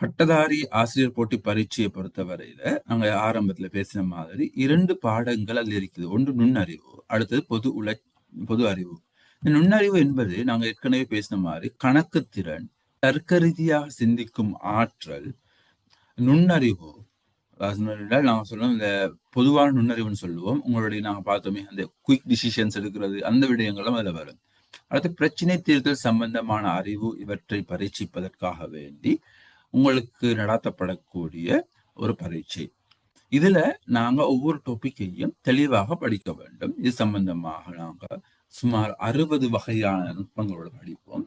பட்டதாரி ஆசிரியர் போட்டி பரீட்சையை பொறுத்தவரையில நாங்க ஆரம்பத்துல பேசின மாதிரி இரண்டு பாடங்கள் அதுல இருக்குது. ஒன்று நுண்ணறிவு, அடுத்தது பொது அறிவு. இந்த நுண்ணறிவு என்பது நாங்க ஏற்கனவே பேசின மாதிரி கணக்கு திறன், தர்க்க ரீதியாக சிந்திக்கும் ஆற்றல். நுண்ணறிவு நாங்க சொல்லுவோம் இந்த பொதுவான நுண்ணறிவுன்னு சொல்லுவோம். உங்களுடைய நாங்க பார்த்தோமே அந்த குயிக் டிசிஷன்ஸ் எடுக்கிறது, அந்த விடயங்களும் அதுல வரும். அடுத்து பிரச்சனை தீர்த்தல் சம்பந்தமான அறிவு, இவற்றை பரீட்சிப்பதற்காக வேண்டி உங்களுக்கு நடத்தப்படக்கூடிய ஒரு பரீட்சை. இதுல நாங்க ஒவ்வொரு டாபிக்கையும் தெளிவாக படிக்க வேண்டும். இது சம்பந்தமாக நாங்க சுமார் 60 வகையான நுட்பங்களோட படிப்போம்.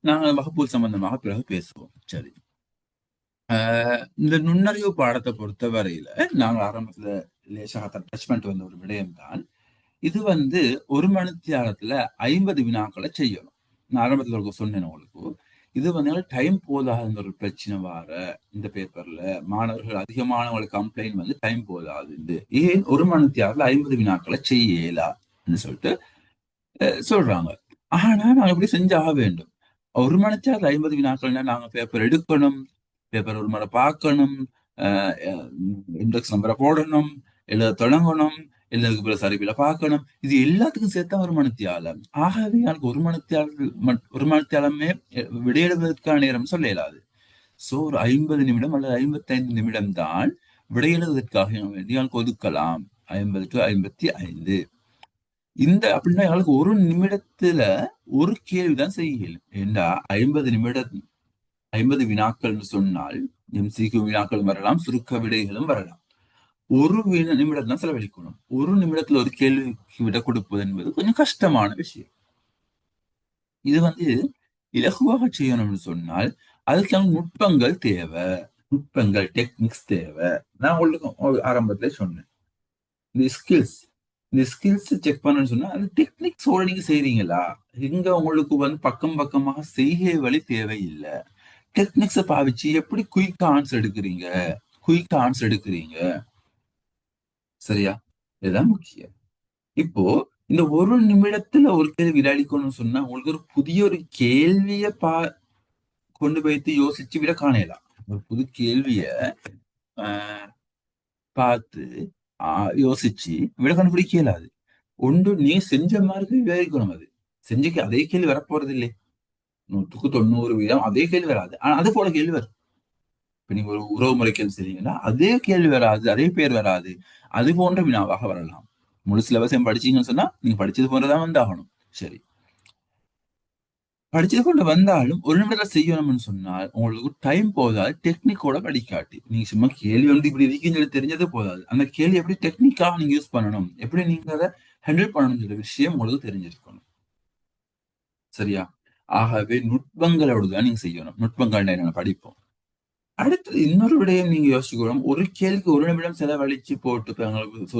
நாங்க வகுப்பு சம்பந்தமாக பிறகு பேசுவோம். சரி. இந்த நுண்ணறிவு பாடத்தை பொறுத்த வரையில நாங்க ஆரம்பத்துல லேசாக டச் பண்ணிட்டு வந்த ஒரு விடயம் தான் இது. ஒரு மணித்தியாலத்துல 50 வினாக்களை செய்யணும். நான் ஆரம்பத்துல சொன்னேன் உங்களுக்கு. இது டைம் போதாதுன்ற ஒரு பிரச்சனை வார இந்த பேப்பர்ல மாணவர்கள் அதிகமானவங்களுக்கு கம்ப்ளைண்ட் டைம் போதாது, ஏன் ஒரு மணித்தியாலத்துல 50 வினாக்களை செய்யலாம்னு சொல்லிட்டு சொல்றாங்க. ஆனா நாங்க எப்படி செஞ்சாக வேண்டும். ஒரு மணித்தியாலத்துல 50 வினாக்கள்னா நாங்க பேப்பர் எடுக்கணும், பேப்பர் ஒரு முறை பார்க்கணும், இண்டெக்ஸ் நம்பரை போடணும், எழுத தொடங்கணும், எழுதுக்கு பிறகு சரிவில பார்க்கணும். இது எல்லாத்துக்கும் சேர்த்தா ஒரு மணித்தியாலம். ஆகவே எனக்கு ஒரு மணித்தியாலமே விடையெழுவதற்கான நேரம் சொல்ல இயலாது. சோ ஒரு 50 நிமிடம் அல்லது 55 நிமிடம் தான் விடையெழுவதற்காக வேண்டி எனக்கு ஒதுக்கலாம். 50 to 55. அப்படின்னா எங்களுக்கு ஒரு நிமிடத்துல ஒரு கேள்விதான் செய்யலும். ஏண்டா 50 நிமிடம் 50 வினாக்கள்னு சொன்னால் எம்சிக்யூ வினாக்களும் வரலாம், சுருக்க விடைகளும் வரலாம். ஒரு நிமிடம் தான் செலவழிக்கணும். ஒரு நிமிடத்துல ஒரு கேள்விக்கு விட கொடுப்பது என்பது கொஞ்சம் கஷ்டமான விஷயம். இது இலகுவாக செய்யணும்னு சொன்னால் அதுக்கான நுட்பங்கள் தேவை. நுட்பங்கள் டெக்னிக்ஸ் தேவை. நான் உங்களுக்கு ஆரம்பத்துல சொன்னேன். இந்த ஸ்கில்ஸ் இந்த ஸ்கில்ஸ் செக் பண்ணணும்னு சொன்னா அந்த டெக்னிக்ஸோட நீங்க செய்றீங்களா? இங்க உங்களுக்கு பக்கம் பக்கமாக செய்கை வழி தேவையில்லை. டெக்னிக்ஸை பாவிச்சு எப்படி குயிக்கா ஆன்சர் எடுக்கிறீங்க, குயிக்கா ஆன்சர் எடுக்கிறீங்க. சரியா? இதுதான் முக்கியம். இப்போ இந்த ஒரு நிமிடத்துல ஒரு கேள்வி விளையாடிக்கணும்னு சொன்னா உங்களுக்கு ஒரு புதிய ஒரு கேள்விய கொண்டு போய்த்து யோசிச்சு விட காணலாம். ஒரு புது கேள்விய பார்த்து யோசிச்சு விட கண்டுபிடிக்க இயலாது. ஒன்று நீ செஞ்ச மாதிரி விளையாடிக்கணும். அது செஞ்சுக்கு அதே கேள்வி வரப்போறது இல்லை. 100க்கு 90% அதே கேள்வி வராது. ஆனா அது போல கேள்வி வரும். இப்ப நீங்க ஒரு உறவு முறை கேள்வி செய்றீங்கன்னா அதே கேள்வி வராது, அதே பேர் வராது. அது போன்ற வினாவாக வரலாம். முழு சிலபஸையும் படிச்சீங்கன்னு சொன்னா நீங்க படிச்சது போன்றதான் வந்தாகணும். சரி. படிச்சது கொண்டு வந்தாலும் ஒரு நிமிடத்துல செய்யணும்னு சொன்னால் உங்களுக்கு டைம் போதாது. டெக்னிக்கோட படிக்காட்டி நீங்க சும்மா கேள்வி இப்படி இருக்குன்னு சொல்லி தெரிஞ்சது போதாது. அந்த கேள்வி எப்படி டெக்னிக்காக நீங்க யூஸ் பண்ணணும், எப்படி நீங்க அதை ஹேண்டில் பண்ணணும்ன்ற விஷயம் உங்களுக்கு தெரிஞ்சிருக்கணும். சரியா? ஆகவே நுட்பங்களோடு தான் நீங்க செய்யணும். நுட்பங்கள் என்னென்ன படிப்போம். அடுத்தது இன்னொரு விடயம் நீங்க யோசிக்கணும். ஒரு கேள்விக்கு ஒரு நிமிடம் செலவழிச்சு போட்டு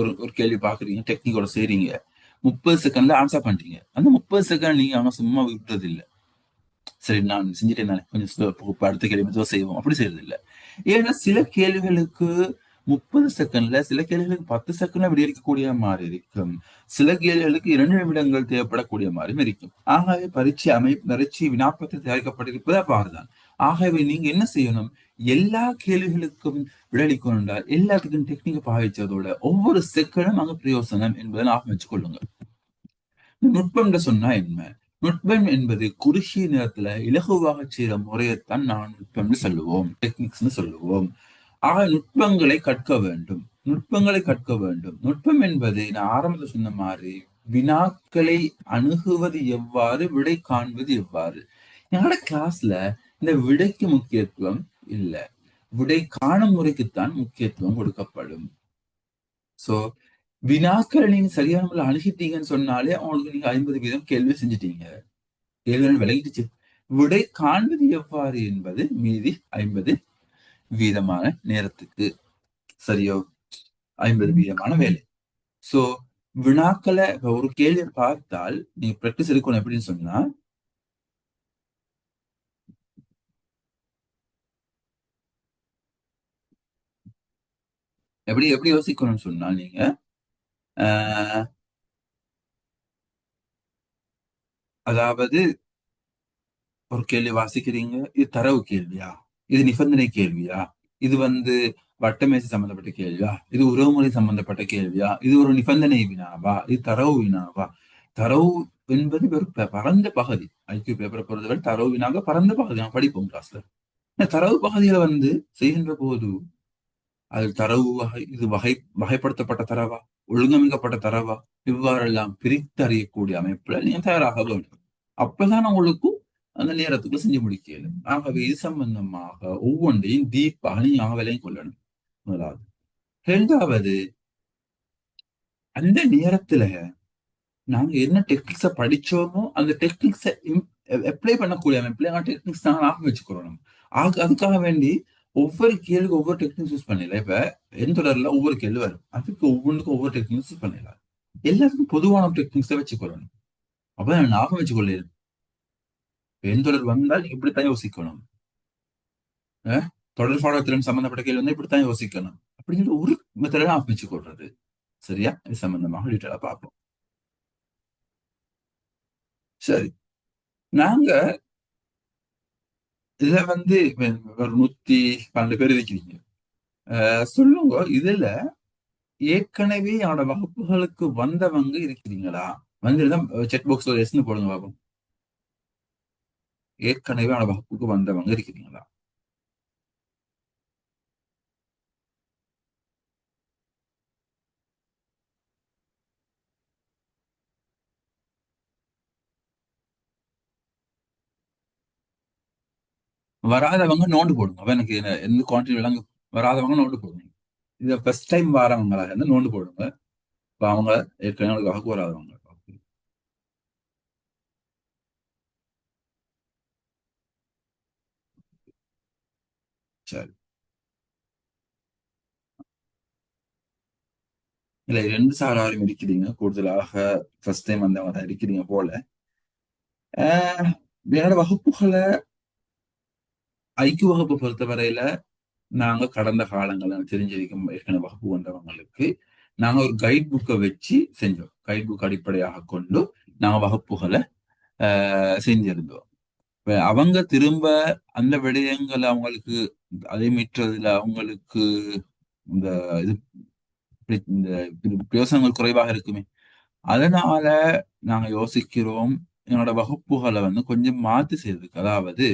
ஒரு கேள்வி பாக்குறீங்க, டெக்னிக்கோட செய்றீங்க. 30 செகண்ட்ல ஆன்சர் பண்றீங்க. அந்த 30 செகண்ட் நீங்க அவங்க சும்மா விட்டுறது இல்ல. சரி நான் செஞ்சுட்டேன் நானே, கொஞ்சம் அடுத்த கேள்வி செய்வோம், அப்படி செய்யறது இல்ல. ஏன்னா சில கேள்விகளுக்கு 30 செகண்ட்ல, சில கேள்விகளுக்கு 10 செகண்ட்ல விடையளிக்கக்கூடிய மாதிரி இருக்கும். சில கேள்விகளுக்கு 2 நிமிடங்கள் தேவைப்படக்கூடிய மாதிரியும் இருக்கும். ஆகவே பரீட்சை வினாப்பத்தில் தயாரிக்கப்பட்டிருப்பது அவ்வாறுதான். ஆகவே நீங்க என்ன செய்யணும், எல்லா கேள்விகளுக்கும் விடையளிக்கணும் என்றால் எல்லாத்துக்கும் டெக்னிக் பாவிச்சதோட ஒவ்வொரு செகண்டும் அங்க பிரயோசனம் என்பதை ஞாபகம் வச்சுக் கொள்ளுங்க. நுட்பம் சொன்னா என்ன? நுட்பம் என்பது குறுகிய நேரத்துல இலகுவாக செய்யற முறையைத்தான் நான் நுட்பம்னு சொல்லுவோம், டெக்னிக்ஸ்னு சொல்லுவோம். ஆக நுட்பங்களை கற்க வேண்டும். நுட்பங்களை கற்க வேண்டும். நுட்பம் என்பது நான் ஆரம்பத்தில் சொன்ன மாதிரி வினாக்களை அணுகுவது எவ்வாறு, விடை காண்பது எவ்வாறு. என்னோட கிளாஸ்ல இந்த விடைக்கு முக்கியத்துவம் இல்ல, விடை காணும் முறைக்குத்தான் முக்கியத்துவம் கொடுக்கப்படும். சோ வினாக்களை நீங்க சரியான முறையில் அணுகிட்டீங்கன்னு சொன்னாலே அவங்களுக்கு நீங்க 50% கேள்வி செஞ்சுட்டீங்க. கேள்விகள் விலகிடுச்சு. விடை காண்பது எவ்வாறு என்பது மீதி 50% நேரத்துக்கு. சரியோ? 50% வேலை. சோ வினாக்களை ஒரு கேள்வியை பார்த்தால் நீங்க பிராக்டிஸ் எடுக்கணும். எப்படின்னு சொன்னா எப்படி எப்படி யோசிக்கணும்னு சொன்னா நீங்க அதாவது ஒரு கேள்வி வாசிக்கிறீங்க, இது தரவு கேள்வியா? இது நிபந்தனை கேள்வியா? இது வட்டமேசை சம்பந்தப்பட்ட கேள்வியா? இது உறவுமுறை சம்பந்தப்பட்ட கேள்வியா? இது ஒரு நிபந்தனை வினாவா? இது தரவு வினாவா? தரவு என்பது ஒரு பரந்த பகுதி. ஐக்கியூ பேப்பரை பொறுத்தவரை தரவு வினாக பரந்த பகுதி நான் படிப்போம் கிளாஸ்ல. தரவு பகுதியில செய்கின்ற போது அது தரவு வகை, இது வகைப்படுத்தப்பட்ட தரவா, ஒழுங்கமைக்கப்பட்ட தரவா, இவ்வாறெல்லாம் பிரித்தறியக்கூடிய அமைப்புல நீங்க தயாராக வேண்டும். அப்பதான் உங்களுக்கு அந்த நேரத்துக்கு செஞ்சு முடிக்க இயலும். ஆகவே இது சம்பந்தமாக ஒவ்வொன்றையும் டீப்பாக நீங்க விலையும் கொள்ளணும். முதலாவது. இரண்டாவது, அந்த நேரத்துல நாங்க என்ன டெக்னிக்ஸ படிச்சோமோ அந்த டெக்னிக்ஸை அப்ளை பண்ணக்கூடிய அமைப்புல டெக்னிக்ஸ் நாங்க ஞாபகம் வச்சுக்கிறோம். அதுக்காக வேண்டி ஒவ்வொரு கேள்விக்கு ஒவ்வொரு டெக்னிக்ஸ் யூஸ் பண்ணல. இப்ப என் தொடர்ல ஒவ்வொரு கேள்வி வரும், அதுக்கு ஒவ்வொன்றுக்கும் ஒவ்வொரு டெக்னிக்ஸ் யூஸ் பண்ணலாம். எல்லாத்துக்கும் பொதுவான டெக்னிக்ஸை வச்சுக்கொள்ளணும். அப்ப ஞாபகம் வச்சுக்கொள்ள என் தொடர் வந்தால் இப்படித்தான் யோசிக்கணும். தொடர் பாடத்திறன் சம்பந்தப்பட்ட கேள்வி வந்து இப்படித்தான் யோசிக்கணும் அப்படிங்கிற ஒரு மெத்தட ஞாபகம் வச்சுக்கொள்றது. சரியா? இது சம்பந்தமாக டீட்டெயிலா பார்ப்போம். சரி, நாங்க இதுல ஒரு 112 பேர் இருக்கிறீங்க. சொல்லுங்க, இதுல ஏற்கனவே என்னோட வகுப்புகளுக்கு வந்தவங்க இருக்கிறீங்களா? வந்துருந்தா செக் பாக்ஸ்ல எஸ்ன்னு போடுங்க பாப்போம். ஏற்கனவே என்னோட வகுப்புக்கு வந்தவங்க இருக்கிறீங்களா? வராதவங்க நோண்டு போடுங்க. அப்ப எனக்கு எந்த குவான்டிட்டி எல்லாம் வராதவங்க நோண்டு போடுங்க. இதை ஃபர்ஸ்ட் டைம் வரவங்களா இருந்து நோண்டு போடுங்க. இப்ப அவங்க ஏற்கனவே வகுப்பு வராதவங்க. சரி, இல்ல ரெண்டு சாராரும் இருக்கிறீங்க கூடுதலாக. ஃபர்ஸ்ட் டைம் வந்தவங்க தான் இருக்கிறீங்க போல. ஆஹ் என்னோட வகுப்புகளை ஐக்கிய வகுப்பு பொறுத்தவரையில நாங்க கடந்த காலங்கள்ல தெரிஞ்சிருக்கும் ஏற்கனவே வகுப்பு வந்தவங்களுக்கு நாங்க ஒரு கைட் புக்கை வச்சு செஞ்சோம். கைட் புக் அடிப்படையாக கொண்டு நாங்க வகுப்புகளை செஞ்சிருந்தோம். இப்ப அவங்க திரும்ப அந்த விடயங்களை அவங்களுக்கு அதை மீற்றதுல அவங்களுக்கு இந்த இது இந்த பிரயோசனங்கள் குறைவாக இருக்குமே. அதனால நாங்க யோசிக்கிறோம் என்னோட வகுப்புகளை கொஞ்சம் மாத்தி செய்யறதுக்கு. அதாவது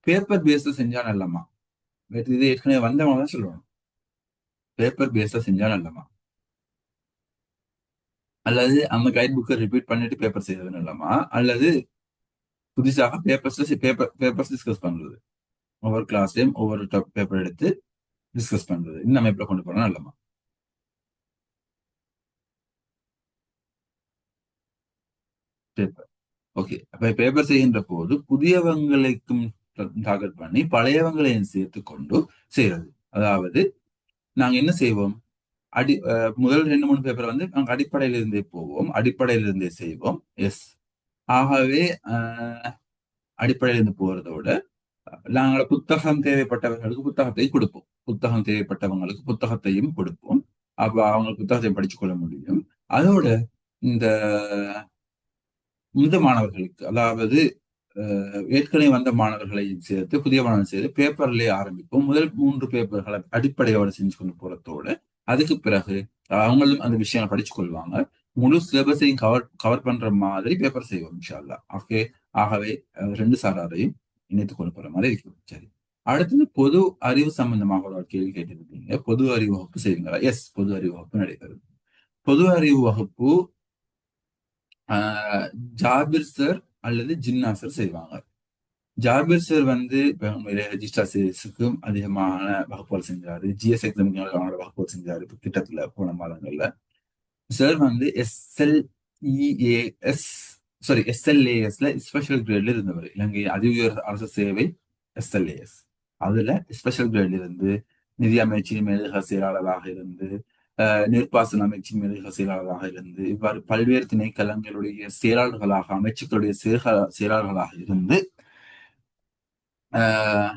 பேப்பர் பேஸ்ல செஞ்சா நல்லமா. இது ஏற்கனவே வந்தவங்க தான் சொல்லுவாங்க பேப்பர் பேஸ்ல செஞ்சா நல்லமா, அல்லது அந்த கைட் புக்கை ரிப்பீட் பண்ணிட்டு பேப்பர் செய்யறது நல்லமா, அல்லது புதுசாக பேப்பர்ஸ் டிஸ்கஸ் பண்றது. ஒவ்வொரு கிளாஸ்லயும் ஒவ்வொரு பேப்பர் எடுத்து டிஸ்கஸ் பண்றது இந்த அமைப்புல கொண்டு போனா நல்லமா. Paper okay. அப்ப பேப்பர் செய்கின்ற போது புதியவங்களுக்கும் டார்கெட் பண்ணி பழையவங்களையும் சேர்த்து கொண்டு செய்யறது. அதாவது நாங்க என்ன செய்வோம், முதல் 2 3 பேப்பர் நாங்க அடிப்படையில இருந்தே போவோம், அடிப்படையில இருந்தே செய்வோம். எஸ். ஆகவே அடிப்படையில இருந்து போறதோட நாங்கள் புத்தகம் தேவைப்பட்டவர்களுக்கு புத்தகத்தை கொடுப்போம், புத்தகம் தேவைப்பட்டவங்களுக்கு புத்தகத்தையும் கொடுப்போம். அப்ப அவங்க புத்தகத்தை படிச்சு கொள்ள முடியும். அதோட இந்த இந்த மாணவர்களுக்கு, அதாவது ஏற்கனவே வந்த மாணவர்களையும் சேர்த்து புதிய மாணவர்கள் சேர்த்து பேப்பர்லயே ஆரம்பிப்போம். முதல் 3 பேப்பர்களை அடிப்படையோட செஞ்சு கொண்டு போறதோட அதுக்கு பிறகு அவங்களும் அந்த விஷயங்களை படிச்சு கொள்வாங்க. முழு சிலபஸையும் கவர் பண்ற மாதிரி பேப்பர் செய்வோம் இன்ஷா அல்லாஹ். ஓகே. ஆகவே ரெண்டு சாராரையும் இணைத்துக் கொண்டு போற மாதிரி இருக்கும். சரி, அடுத்தது பொது அறிவு சம்பந்தமாக ஒரு கேள்வி கேட்டிருக்கீங்க. பொது அறிவு வகுப்பு செய்வீங்களா? எஸ், பொது அறிவு வகுப்பு நடைபெறும். பொது அறிவு வகுப்பு ஆஹ் ஜாபிர் சார் அல்லது ஜின்னா சார் செய்வாங்க. ஜாபிர் சார் ரெஜிஸ்டர் சீரிஸுக்கும் அதிகமான வகுப்புகள் செஞ்சாரு. ஜிஎஸ் எக்ஸாமுக்கு வகுப்புகள் செஞ்சாரு இப்ப கிட்டத்துல போன மாதங்கள்ல. சார் எஸ்எல்இஏஎஸ் சாரி எஸ்எல்ஏஎஸ்ல ஸ்பெஷல் கிரேட்ல இருந்தவர். இலங்கை அதிஉயர் அரசு சேவை எஸ்எல்ஏஎஸ், அதுல ஸ்பெஷல் கிரேட்ல இருந்து நிதி அமைச்சின் மேலதிக செயலாளராக இருந்து நீர்ப்பாசன அமைச்சின் மேலதிக செயலாளராக இருந்து இவ்வாறு பல்வேறு திணைக்களங்களுடைய செயலாளர்களாக, அமைச்சுக்களுடைய செயலாளர்களாக இருந்து ஆஹ்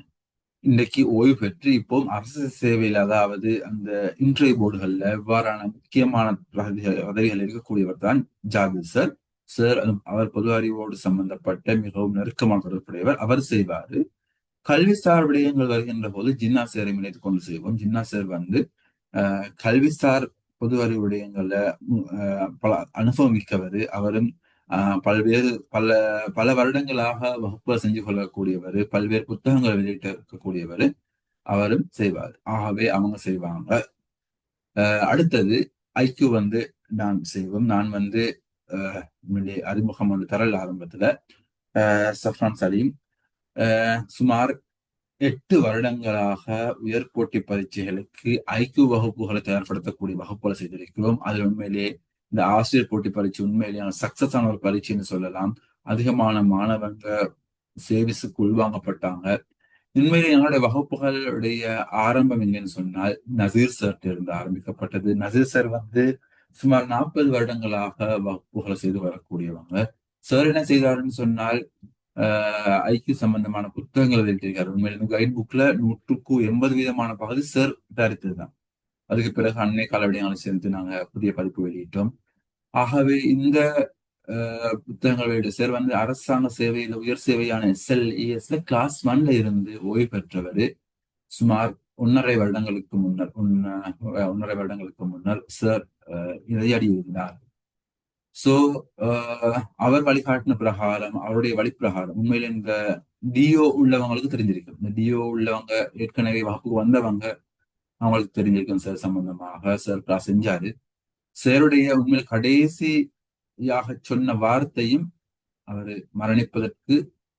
இன்றைக்கு ஓய்வு பெற்று இப்போ அரசு சேவையில், அதாவது அந்த இன்டர்வியூ போர்டுகள்ல இவ்வாறான முக்கியமான பதவிகள் இருக்கக்கூடியவர் தான் ஜாபிர் சார். சார் அவர் பொது அறிவோடு சம்பந்தப்பட்ட மிகவும் நெருக்கமான தொடர்புடையவர். அவர் செய்வாரு. கல்விசார் விடயங்கள் வருகின்ற போது ஜின்னா சேரை இணைத்துக் கொண்டு செய்வோம். ஜின்னா சேர் வந்து கல்விசார் பொது அறிவு விடயங்கள்ல பல அனுபவம் மிக்கவர். அவரும் பல்வேறு பல பல வருடங்களாக வகுப்புகள் செஞ்சு கொள்ளக்கூடியவர், பல்வேறு புத்தகங்களை வெளியிட்டு இருக்கக்கூடியவர். அவரும் செய்வார். ஆகவே அவங்க செய்வாங்க. அடுத்தது ஐக்கியூ வந்து நான் செய்வோம். நான் வந்து அறிமுகம் ஒன்று தரல் ஆரம்பத்துல சஃப்ரான் சலீம் சுமார் 8 வருடங்களாக உயர்போட்டி பரீட்சைகளுக்கு ஐக்கியூ வகுப்புகளை தயார்படுத்தக்கூடிய வகுப்புகளை செய்திருக்கிறோம். அதில் உண்மையிலேயே இந்த ஆசிரியர் போட்டி பரீட்சை உண்மையிலேயே சக்சஸ் ஆன ஒரு பரீட்சைன்னு சொல்லலாம். அதிகமான மாணவங்க சேவிஸுக்கு உள்வாங்கப்பட்டாங்க. உண்மையிலே எங்களுடைய வகுப்புகளுடைய ஆரம்பம் எங்கன்னு சொன்னால் நசீர் சார் இருந்து ஆரம்பிக்கப்பட்டது. நசீர் சார் வந்து சுமார் 40 வருடங்களாக வகுப்புகளை செய்து வரக்கூடியவங்க. சார் என்ன செய்தாருன்னு சொன்னால் ஐக்கிய சம்பந்தமான புத்தகங்களை வெளியிட்டிருக்காரு. உண்மையில கைட் புக்ல 180% பகுதி சார் தயாரித்ததுதான். அதுக்கு பிறகு அன்னை கால விடயங்களை சேர்ந்து நாங்க புதிய பதிப்பு வெளியிட்டோம். ஆகவே இந்த புத்தகங்கள் வெளியிட்ட சார் வந்து அரசாங்க சேவையில உயர் சேவையான SLESல கிளாஸ் 1ல இருந்து ஓய்வு பெற்றவர். சுமார் 1.5 வருடங்களுக்கு முன்னர் சார் இறையடி இருந்தார். சோ அவர் வழிகாட்டின பிரகாரம், அவருடைய வழிப்பிரகாரம் உண்மையில இந்த டிஓ உள்ளவங்களுக்கு தெரிஞ்சிருக்கும். இந்த டிஓ உள்ளவங்க ஏற்கனவே வகுப்புக்கு வந்தவங்க அவங்களுக்கு தெரிஞ்சிருக்கும் சார் சம்பந்தமாக. சார் கிளாஸ் செஞ்சாரு. சாருடைய உண்மையில கடைசியாக சொன்ன வார்த்தையும் அவர் மரணிப்பதற்கு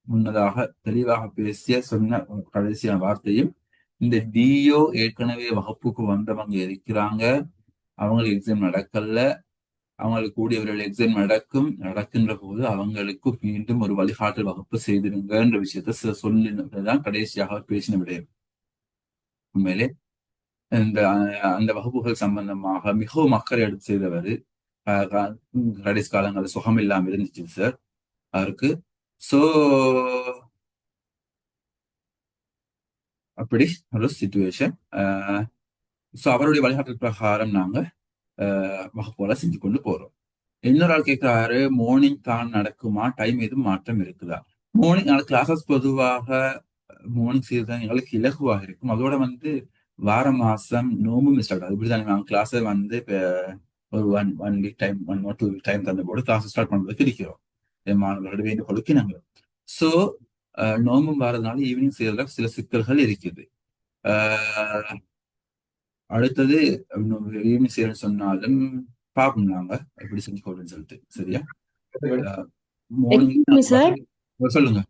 முன்னதாக தெளிவாக பேசிய சொன்ன கடைசியான வார்த்தையும், இந்த டிஓ ஏற்கனவே வகுப்புக்கு வந்தவங்க இருக்கிறாங்க, அவங்களுக்கு எக்ஸாம் நடக்கல, அவங்களுக்கு கூடியவர்கள் எக்ஸாம் நடக்கின்ற போது அவங்களுக்கு மீண்டும் ஒரு வழிகாட்டல் வகுப்பு செய்திருங்கன்ற விஷயத்த சொல்லிதான் கடைசியாக பேசின விடயம். உண்மையிலே இந்த அந்த வகுப்புகள் சம்பந்தமாக மிகவும் அக்கறை எடுத்து செய்தவர். கடைசி காலங்களில் சுகம் இல்லாம இருந்துச்சு சார் அவருக்கு. சோ அப்படி ஒரு சிச்சுவேஷன். சோ அவருடைய வழிகாட்டல் பிரகாரம் நாங்க வகுப்புகளை செஞ்சு கொண்டு போறோம். இன்னொரு ஆள் கேட்கிறாரு, மார்னிங் தான் நடக்குமா, டைம் எதுவும் மாற்றம் இருக்குதா? மார்னிங் கிளாஸஸ் பொதுவாக மார்னிங் செய்யறது எங்களுக்கு இலகுவாக இருக்கும். அதோட வந்து வார மாசம் நோம்பும் ஸ்டார்ட் ஆகுது. இப்படிதான் நாங்கள் கிளாஸை வந்து ஒரு one week time 1 or 2 week time தந்த போது கிளாஸ் ஸ்டார்ட் பண்றதுக்கு இருக்கிறோம். மாணவர்களோட வேண்டிய கொடுக்கினாங்க. சோ நோம்பும் வரதுனால ஈவினிங் செய்யறதுல சில சிக்கல்கள் இருக்குது. அடுத்தது ஈவினிங் செய்யறேன்னு சொன்னாலும் பார்ப்போம் நாங்க எப்படி செஞ்சு போடுறேன்னு சொல்லிட்டு. சரியா? மார்னிங் சார் சொல்லுங்க.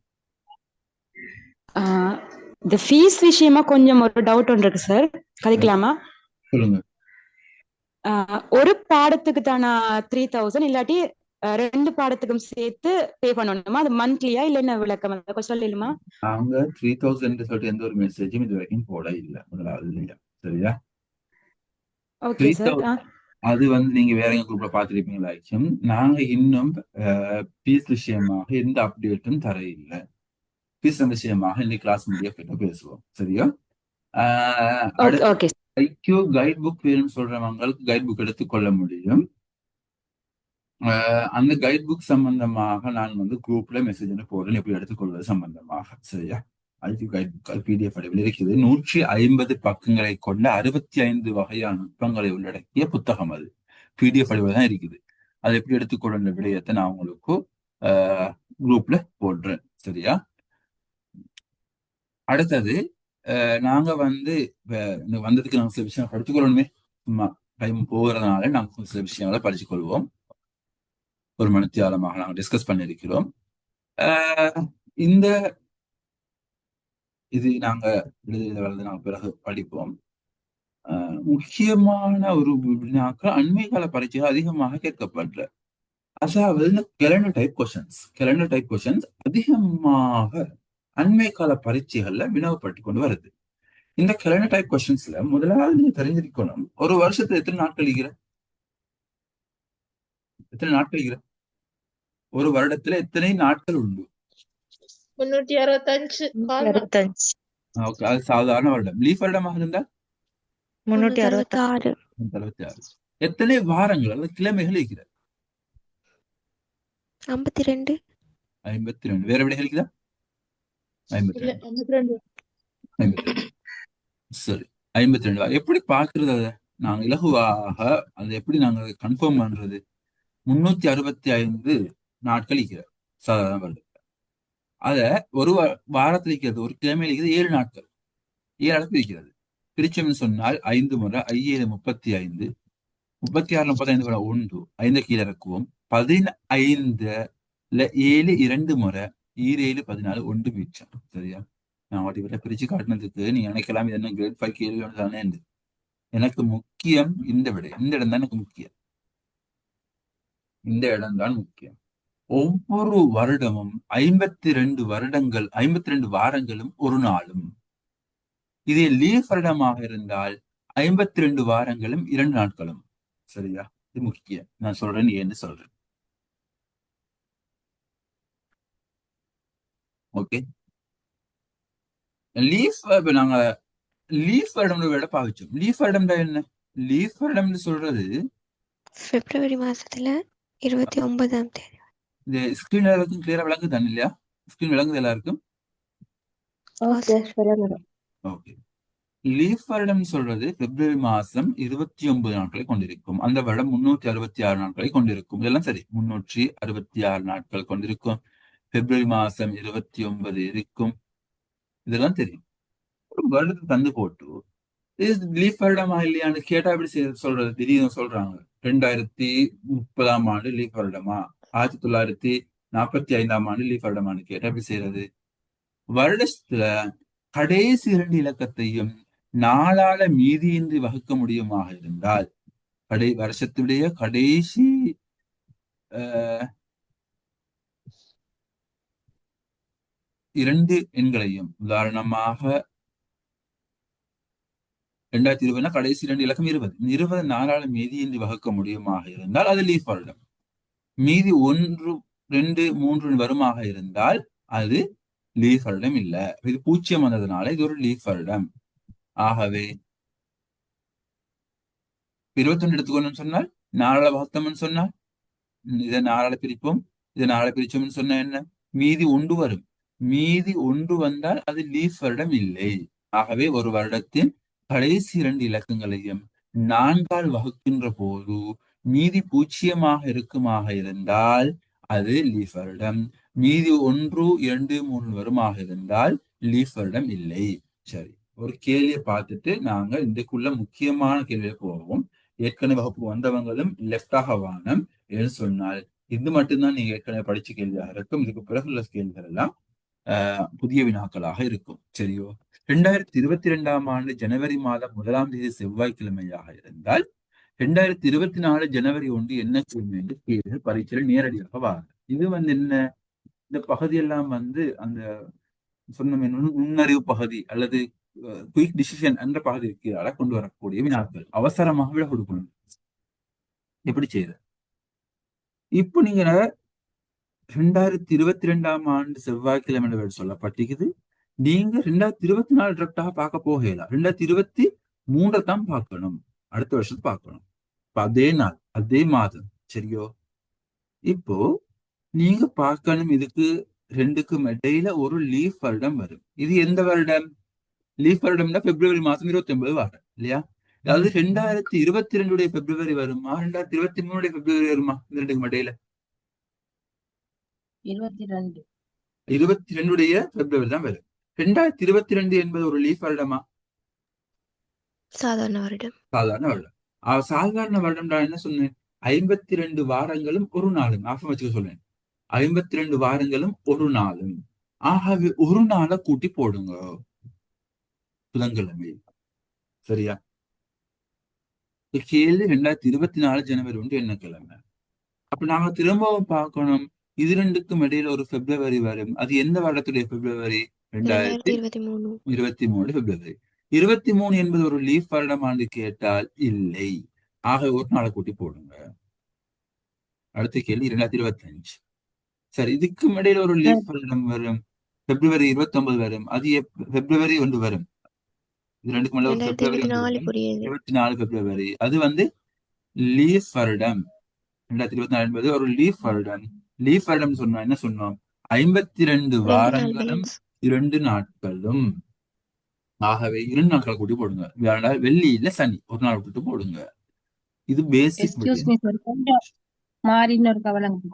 இந்த ஃபீஸ் விஷயமா கொஞ்சம் ஒரு டவுட் ஒன்று இருக்கு சார், கதைக்கலாமா? சொல்லுங்க. ஒரு பாடத்துக்கு தானா 3000 இல்லாட்டி 2 பாடத்துக்கும் சேர்த்து பே பண்ணணுமா? அது மந்த்லியா இல்ல என்ன விளக்கம் கொஞ்சம் சொல்லிடுமா? நாங்க 3000 சொல்லிட்டு எந்த ஒரு மெசேஜும் இது வரைக்கும் போட இல்ல. முதலாவது இல்லையா? சரியா? Okay sir. அது வந்து நீங்க வேற எங்க குரூப்ல பாத்துருப்பீங்களாச்சும். நாங்க இன்னும் பீஸ் விஷயமாக எந்த அப்டேட்டும் தர இல்லை. பீஸ் விஷயமாக இன்னைக்கு கிளாஸ் முடிய போயிட்டு பேசுவோம். சரியா? ஐக்கியூ கைட் புக் வேணும்னு சொல்றவங்களுக்கு கைட் புக் எடுத்துக்கொள்ள முடியும். அந்த கைட் புக் சம்பந்தமாக நான் வந்து குரூப்ல மெசேஜ் போடுறேன், எப்படி எடுத்துக்கொள்வது சம்பந்தமாக. சரியா? ஐக்கியூ கைட் புக் PDF வடிவில் இருக்குது. 150 பக்கங்களை கொண்ட 65 வகையான நுட்பங்களை உள்ளடக்கிய புத்தகம். அது PDF வடிவில் தான் இருக்குது. அதை எப்படி எடுத்துக்கொள்ள விடயத்தை நான் உங்களுக்கு குரூப்ல போடுறேன். சரியா? அடுத்தது நாங்க வந்து வந்ததுக்கு நாங்க சில விஷயம் படிச்சுக்கொள்ளணுமே. சும்மா டைம் போகிறதுனால நாங்க சில விஷயங்களை படிச்சுக்கொள்வோம். ஒரு மணித்தியாலமாக நாங்கள் டிஸ்கஸ் பண்ணியிருக்கிறோம். இது நாங்க எழுதுறது நாங்கள் பிறகு படிப்போம். முக்கியமான ஒரு வினாக்கள் அண்மை கால பரீட்சைகள் அதிகமாக கேட்கப்படுற, அதாவது கேலண்டர் டைப் கொஸ்டின்ஸ் அதிகமாக அண்மை கால பரீட்சைகள்ல வினவப்பட்டு கொண்டு வருது. இந்த கேலண்டர் டைப் கொஸ்டின்ஸ்ல முதலாவது நீங்க தெரிஞ்சிருக்கணும், ஒரு வருஷத்துல எத்தனை நாட்கள் இருக்கிற? ஒரு வருடத்துல எத்தனை நாட்கள் உண்டு? 365. ஓகே, அது சாதாரண வருடம். லீஃப் வருடமாக இருந்தா 366. 366. எத்தனை வாரங்கள் அல்லது கிழமைகள் இருக்கிறது? 52. 52. வேற விடைகள் இருக்குதா? ஐம்பத்தி இல்ல ரெண்டு 52. 52 சரி. 52 எப்படி பாக்குறது அதை? நாங்க இலகுவாக அதை எப்படி நாங்க கன்ஃபார்ம் பண்றது? 365 நாட்கள் இருக்கிறது சாதாரண வருடம். அத ஒரு வாரத்தில் இருக்கிறது, ஒரு கிழமையில் இருக்கிறது 7 நாட்கள், 7 பிரிக்கிறது. பிரிச்சோம்னு சொன்னால் 5 முறை 5 35, 36 35 முறை 1, 5 கீழே இறக்குவோம். 15 7 2 முறை 7 14 1 மிச்சம். சரியா? நான் வாட்டி விட பிரிச்சு காட்டினதுக்கு நீங்க நினைக்கலாம் இது என்ன கிரேட் 5 கேள்வி ஒன்று தானே. எனக்கு முக்கியம் இந்த விட, இந்த இடம் தான் எனக்கு முக்கியம். இந்த இடம் தான் முக்கியம். ஒவ்வொரு வருடமும் 52 வருடங்கள், 52 வாரங்களும் ஒரு நாளும். இதே லீவ் வருடமாக இருந்தால் 52 வாரங்களும் 2 நாட்களும். சரியா? இது முக்கியம். நான் சொல்றேன் ஏன்னு சொல்றேன். ஓகே. லீஃப் இப்ப நாங்க லீஃப் வருடம் விட பாவிச்சோம். லீஃப் வருடம் என்ன? லீஃப் வருடம் சொல்றது பிப்ரவரி மாசத்துல 29ஆம் தேதி. இந்த ஸ்கிரீன் எல்லாருக்கும் கிளியரா விளங்குது தானே இல்லையா? ஸ்கிரீன் விளங்குது எல்லாருக்கும்? Okay okay. லீஃப் வருடம் சொல்றது பிப்ரவரி மாசம் 29 நாட்களை கொண்டிருக்கும். அந்த வருடம் 366 நாட்களை கொண்டிருக்கும். இதெல்லாம் சரி, 366 நாட்கள் கொண்டிருக்கும். பிப்ரவரி மாசம் 29 இருக்கும். இதெல்லாம் தெரியும். ஒரு வருடத்தை தந்து போட்டு லீஃப் வருடமா இல்லையான்னு கேட்டா எப்படி சொல்றது? திடீர்னு சொல்றாங்க 2030ஆம் ஆண்டு லீஃப் வருடமா, 1945ஆம் ஆண்டு லீஃப் வருடமான்னு கேட்டா எப்படி செய்யறது? வருடத்துல கடைசி 2 இலக்கத்தையும் 4ஆல மீதியின்றி வகுக்க முடியுமாக இருந்தால், வருஷத்துடைய கடைசி 2 எண்களையும், உதாரணமாக 2020 கடைசி 2 இலக்கம் 20, 20 4ஆல மீதியின்றி வகுக்க முடியுமாக இருந்தால் அது லீஃப் வருடம். மீதி 1 2 3 வருமாக இருந்தால் அது லீஃப் வருடம் இல்ல. இது 0 வந்ததுனால இது ஒரு லீஃப் வருடம். ஆகவே 21 எடுத்துக்கணும்னு சொன்னால் 4ஆல வகுத்தோம்னு சொன்னால் இதை 4ஆல பிரிப்போம். இதை 4ஆல பிரிச்சோம்னு சொன்னா என்ன? மீதி 1 வரும். மீதி 1 வந்தால் அது லீஃப் வருடம் இல்லை. ஆகவே ஒரு வருடத்தின் கடைசி 2 இலக்கங்களையும் 4ஆல் வகுக்கின்ற போது மீதி 0 இருக்குமாக இருந்தால் அது லீஃப் வருடம். மீதி 1 2 3 வருமாக இருந்தால் லீஃப் வருடம் இல்லை. சரி, ஒரு கேள்வியை பார்த்துட்டு நாங்க இதுக்குள்ள முக்கியமான கேள்வியை போவோம். ஏற்கனவே வகுப்பு வந்தவங்களும் லெப்டாக வானம் என்று சொன்னால் இது மட்டும்தான் நீங்க ஏற்கனவே படிச்ச கேள்வியாக இருக்கும். இதுக்கு பிறகு உள்ள கேள்விகள் எல்லாம் புதிய வினாக்களாக இருக்கும். சரியோ? 2022ஆம் ஆண்டு ஜனவரி மாதம் 1ஆம் தேதி செவ்வாய்க்கிழமையாக இருந்தால் 2024 ஜனவரி 1 என்ன கிழமை என்று கேள்விகள் பரீட்சையில் நேரடியாக வாங்க. இது என்ன, இந்த பகுதியெல்லாம் அந்த சொன்ன நுண்ணறிவு பகுதி அல்லது குயிக் டிசிஷன் என்ற பகுதி இருக்கிறால கொண்டு வரக்கூடிய வினாக்கள் அவசரமாக விட கொடுக்கணும். எப்படி செய்யற? இப்போ நீங்க 2022ஆம் ஆண்டு செவ்வாய்க்கிழமை சொல்லப்பட்டிருக்குது. நீங்க 2024 டிரெக்டாக பார்க்க போகலாம். 2023 தான் பார்க்கணும். அடுத்த வருஷத்து பார்க்கணும். அதே நாள் அதே மாதம். சரியோ? இப்போ நீங்க பார்க்கணும், இதுக்கு 2க்கும் இடையில ஒரு லீஃப் வருடம் வரும். இது எந்த வருடம்? லீஃப் வருடம்னா பிப்ரவரி மாசம் 29 வாரம் இல்லையா? அதாவது 2022 பிப்ரவரி வருமா, 2023 பிப்ரவரி வருமா? இந்த 2க்கும் இடையில 22 பிப்ரவரி தான் வரும். 2022 என்பது ஒரு லீஃப் வருடமா? சாதாரண வருடம். சாதாரண வருடம். சாதாரண வருடம் நான் என்ன சொன்னேன்? 52 வாரங்களும் ஒரு நாளும். ஆஃபம் வச்சுக்க சொன்னேன். 52 வாரங்களும் ஒரு நாளும். ஆகவே ஒரு நாளை கூட்டி போடுங்க புதன்கிழமை. சரியா? கேள்வி 2024 ஜனவரி 1 என்ன கிழமை? அப்ப நாங்க திரும்பவும் பார்க்கணும், இது 2க்கும் இடையில ஒரு பிப்ரவரி வரும். அது எந்த வருடத்துடைய பிப்ரவரி? 2023 பிப்ரவரி. 23 என்பது ஒரு லீஃப் வருடம் ஆண்டு கேட்டால் இல்லை. ஆக ஒரு நாளை கூட்டி போடுங்க. அடுத்த கேள்வி 2025. சரி, இதுக்கும் இடையில ஒரு லீஃப் வருடம் வரும், பிப்ரவரி 29 வரும். அது பிப்ரவரி 1 வரும். இது 2க்கும் மேல ஒரு பிப்ரவரி 24 பிப்ரவரி. அது லீஃப் வருடம். 2024 என்பது ஒரு லீஃப் வருடம். லீஃப் வருடம் சொன்னா என்ன சொன்னோம்? 52 வாரங்களும் 2 நாட்களும். ஆகவே 2 நாட்கள் கூட்டி போடுங்க. வெள்ளி இல்ல சனி ஒரு நாள் விட்டுட்டு போடுங்க. இது பேசிக் விட. எக்ஸ்கியூஸ் மீ சார், கொஞ்சம் மாறி இன்னொரு கவலைங்க.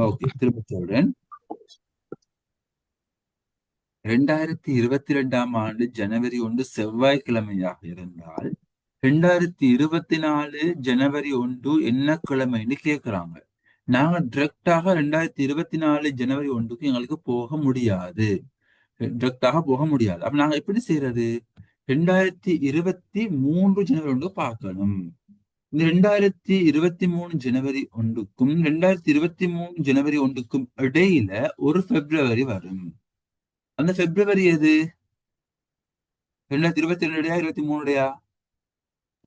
ஓகே, திரும்ப சொல்றேன். 2022ஆம் ஆண்டு ஜனவரி 1 செவ்வாய்க்கிழமையாக இருந்தால் 2024 ஜனவரி 1 என்ன கிழமைன்னு கேட்கிறாங்க. நாங்க டிரெக்டாக 2024 ஜனவரி 1க்கு எங்களுக்கு போக முடியாது. டிரெக்டாக போக முடியாது. அப்ப நாங்க எப்படி செய்யறது? 2023 ஜனவரி 1 பார்க்கணும். இந்த 2023 ஜனவரி 1க்கும் 2023 ஜனவரி 1க்கும் இடையில ஒரு பிப்ரவரி வரும். அந்த பிப்ரவரி எது? 2022 23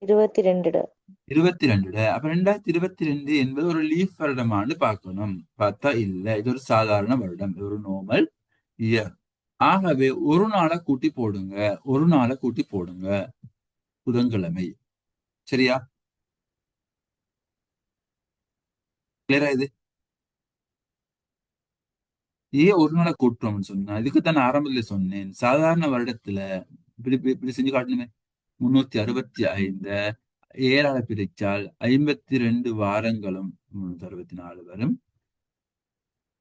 22. 22. அப்ப 2022 என்பது ஒரு லீஃப் வருடமானு பார்க்கணும். பார்த்தா இல்ல, இது ஒரு சாதாரண வருடம், இது ஒரு நார்மல் இயர். ஆகவே ஒரு நாளை கூட்டி போடுங்க, ஒரு நாளை கூட்டி போடுங்க. புதன்கிழமை. சரியா? கிளியரா இது? ஏன் ஒரு நாளை கூட்டுறோம்னு சொன்னா, இதுக்கு தான் நான் ஆரம்பத்துல சொன்னேன். சாதாரண வருடத்துல இப்படி செஞ்சு காட்டணுமே. 365 7ஆல பிரிச்சால் 52 வாரங்களும் 364 வரும்.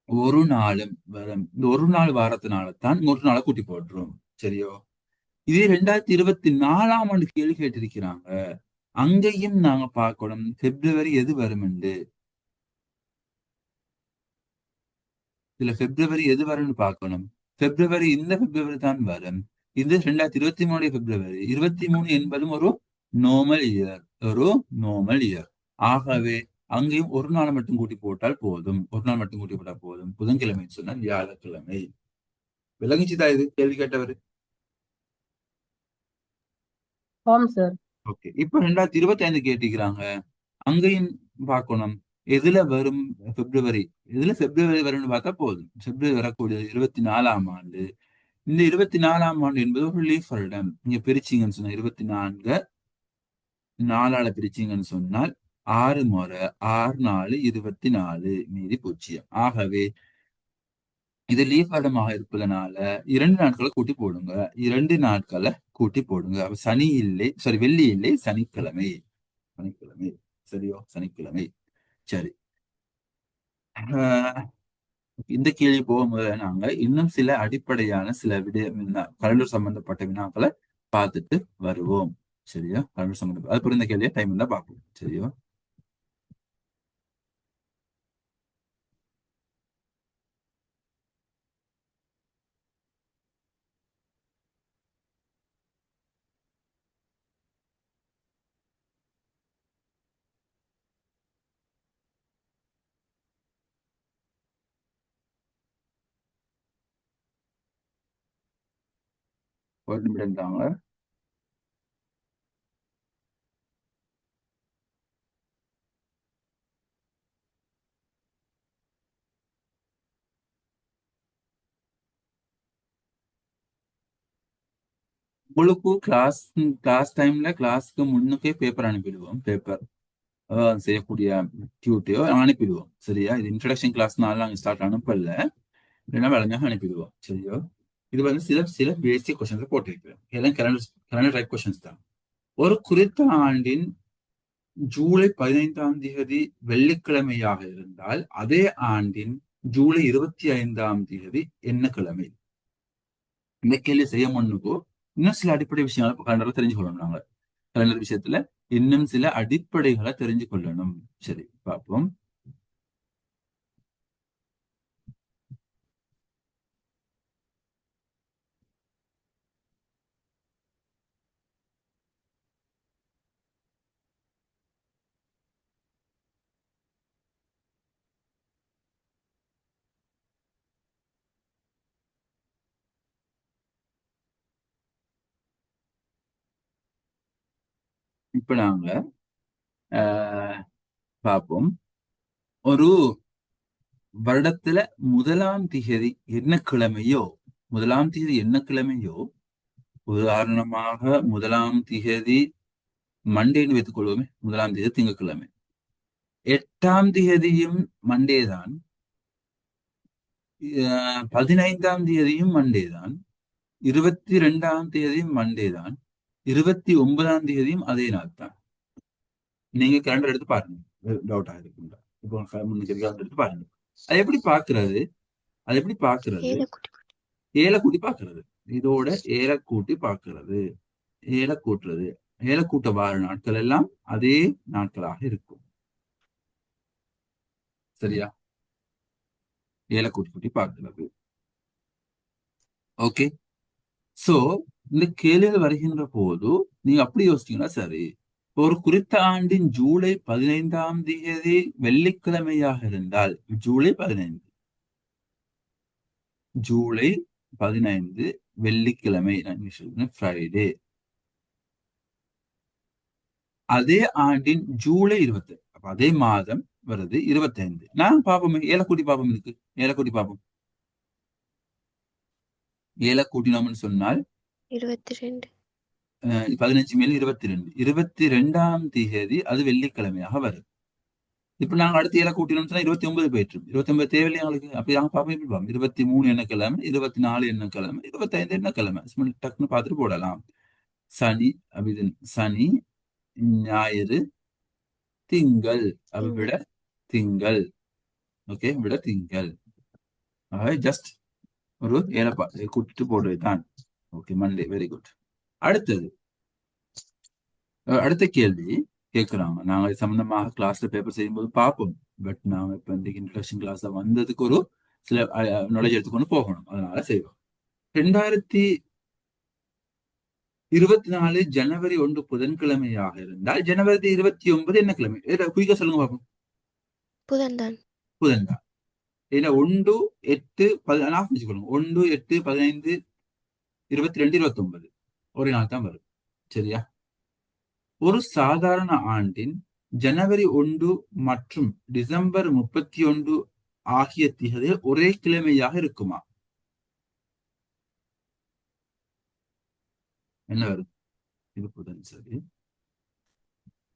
ஒரு நாளும் வரும். இந்த ஒரு நாள் வாரத்தினால்தான் ஒரு நாளை கூட்டி போடுறோம். சரியோ? இதே 2024ஆம் ஆண்டு கேள்வி கேட்டிருக்கிறாங்க. அங்கேயும் நாங்க பார்க்கணும் பிப்ரவரி எது வரும் என்று. இதுல பிப்ரவரி எது வரும்னு பார்க்கணும். பிப்ரவரி இந்த பிப்ரவரி தான் வரும். இது 2023 பிப்ரவரி 23 என்பதும் ஒரு நார்மல் இயர், ஒரு நார்மல் இயர். ஆகவே அங்கேயும் ஒரு நாள் மட்டும் கூட்டி போட்டால் போதும், ஒரு நாள் மட்டும் கூட்டி போட்டால் போதும். புதன்கிழமை சொன்னால் வியாழக்கிழமை. விளங்குச்சுதா இது கேள்வி கேட்டவர்? ஆம் சார். ஓகே, இப்ப 2025 கேட்டிருக்கிறாங்க. அங்கேயும் பார்க்கணும் எதுல வரும் பிப்ரவரி, எதுல பிப்ரவரி வரும்னு பார்த்தா போதும். பிப்ரவரி வரக்கூடிய 24ஆம் ஆண்டு. இந்த 24ஆம் ஆண்டு என்பது ஒரு லீஃப் வருடம். நீங்க பிரிச்சீங்கன்னு சொன்னா 24 4ஆல பிரிச்சீங்கன்னு சொன்னால் 6 முறை 6 4 24 மீதி 0. ஆகவே இது லீஃப் வருடமாக இருப்பதனால 2 நாட்களை கூட்டி போடுங்க, 2 நாட்களை கூட்டி போடுங்க. அப்ப சனி இல்லை, சாரி வெள்ளி இல்லை, சனிக்கிழமை. சனிக்கிழமை. சரியோ? சனிக்கிழமை. சரி. இந்த கேள்வி போகும்போது நாங்க இன்னும் சில அடிப்படையான சில கலண்டர் சம்பந்தப்பட்ட வினாக்களை பார்த்துட்டு வருவோம். சரியா? கலண்டர் சம்பந்தப்பட்ட அது புரிந்த கேள்வியை டைம் இருந்தா பார்ப்போம். சரியா? ஒரு நிமிடம் தாங்க. உங்களுக்கு கிளாஸ் டைம்ல கிளாஸ்க்கு முன்னுக்கே பேப்பர் அனுப்பிடுவோம். பேப்பர் செய்யக்கூடிய டியூட்டியோ அனுப்பிடுவோம். சரியா? இது இன்ட்ரடக்ஷன் கிளாஸ்னால நாங்கள் ஸ்டார்ட் அனுப்பல, இல்லைன்னா வழங்காக அனுப்பிடுவோம். சரியோ? இது வந்து சில சில பேசிக் கொஸ்டின்ஸ் போட்டிருக்கிறேன். எல்லாம் கலண்டர் டைப் கொஸ்டின்ஸ் தான். ஒரு குறித்த ஆண்டின் ஜூலை 15ஆம் தேதி வெள்ளிக்கிழமையாக இருந்தால் அதே ஆண்டின் ஜூலை 25ஆம் தேதி என்ன கிழமை? இந்த கேள்வி செய்ய முன்னுக்கோ இன்னும் சில அடிப்படை விஷயங்களை கலண்டர்ல தெரிஞ்சு கொள்ளணும். நாங்க கலண்டர் விஷயத்துல இன்னும் சில அடிப்படைகளை தெரிஞ்சு கொள்ளணும். சரி, பார்ப்போம். இப்ப நாங்க பார்ப்போம். ஒரு வருடத்துல முதலாம் திகதி என்ன கிழமையோ, முதலாம் தேதி என்ன கிழமையோ, உதாரணமாக முதலாம் திகதி மண்டேன்னு வைத்துக் கொள்வோமே. முதலாம் தேதி திங்கட்கிழமை. 8ஆம் தேதியும் மண்டே தான். 15ஆம் தேதியும் மண்டே தான், 22ஆம் தேதியும் மண்டே தான், 29ஆம் தேதியும் அதே நாள் தான். நீங்க கேலண்டர் எடுத்து பாருங்க, டவுட் ஆயிருக்குங்களா? இப்போ முன்னுக்கு கேலண்டர் எடுத்து பாருங்க. அது எப்படி பாக்குறது? அது எப்படி பாக்குறது? ஏழை குட்டி ஏழை கூட்டி பாக்குறது. இதோட ஏழை கூட்டி பாக்குறது, ஏழை கூட்டுறது, ஏழை கூட்ட வார நாட்கள் எல்லாம் அதே நாட்களாக இருக்கும். சரியா? ஏழை கூட்டி கூட்டி பார்க்கிறது. ஓகே. சோ இந்த கேள்விகள் வருகின்ற போது நீங்க அப்படி யோசிச்சீங்கன்னா சரி, ஒரு குறித்த ஆண்டின் ஜூலை 15ஆம் தேதி வெள்ளிக்கிழமையாக இருந்தால், ஜூலை 15, ஜூலை 15 வெள்ளிக்கிழமை, ஃப்ரைடே. அதே ஆண்டின் ஜூலை 20, அப்ப அதே மாதம் வருது 25. நான் பாப்போமே, ஏழை கூட்டி பாப்போம். இதுக்கு ஏழை கூட்டி பாப்போம். ஏழை கூட்டினோம்னு சொன்னால் 22. 15 மேல் 22, 22ஆம் தேதி அது வெள்ளிக்கிழமையாக வரும். இப்ப நாங்க அடுத்த ஏழை கூட்டினோம்னு சொன்னா 29 போயிட்டு 29 தேவையில்லையா எங்களுக்கு? அப்படி நாங்க பாப்போம். எப்படி பாப்போம்? 23 என்ன கிழமை, 24 என்ன கிழமை, 25 என்ன கிழமை, சும்மா டக்குன்னு பார்த்துட்டு போடலாம். சனி, அப்படி சனி, ஞாயிறு, திங்கள், அப்ப விட திங்கள். ஓகே, விட திங்கள். ஜஸ்ட் ஒரு ஏழப்பா கூட்டிட்டு போடுறது தான். Okay, Monday. Very good. அடுத்தது, அடுத்த கேள்வி கேட்கிறாங்க. நாங்க இது சம்பந்தமாக கிளாஸ்ல பேப்பர் செய்யும்போது பார்ப்போம். பட் நாங்க இப்ப இந்த இன்ட்ரடக்ஷன் கிளாஸ்ல வந்ததுக்கு ஒரு சில நாலேஜ் எடுத்துக்கொண்டு போகணும், அதனால செய்வோம். 2024 ஜனவரி 1 புதன்கிழமையாக இருந்தால் ஜனவரி 29 என்ன கிழமை? குயிக்கா சொல்லுங்க பார்ப்போம். புதன் தான். புதன் தான். ஏன்னா 1, 8, 14 வச்சுக்கொள்ளுங்க. 1, 8, 15, 22, 29 ஒரே நாள் தான் வரும். சரியா? ஒரு சாதாரண ஆண்டின் ஜனவரி 1 மற்றும் டிசம்பர் 31 ஆகிய திகதிகள் ஒரே கிழமையாக இருக்குமா? என்ன வரும்? இது புதன். சரி.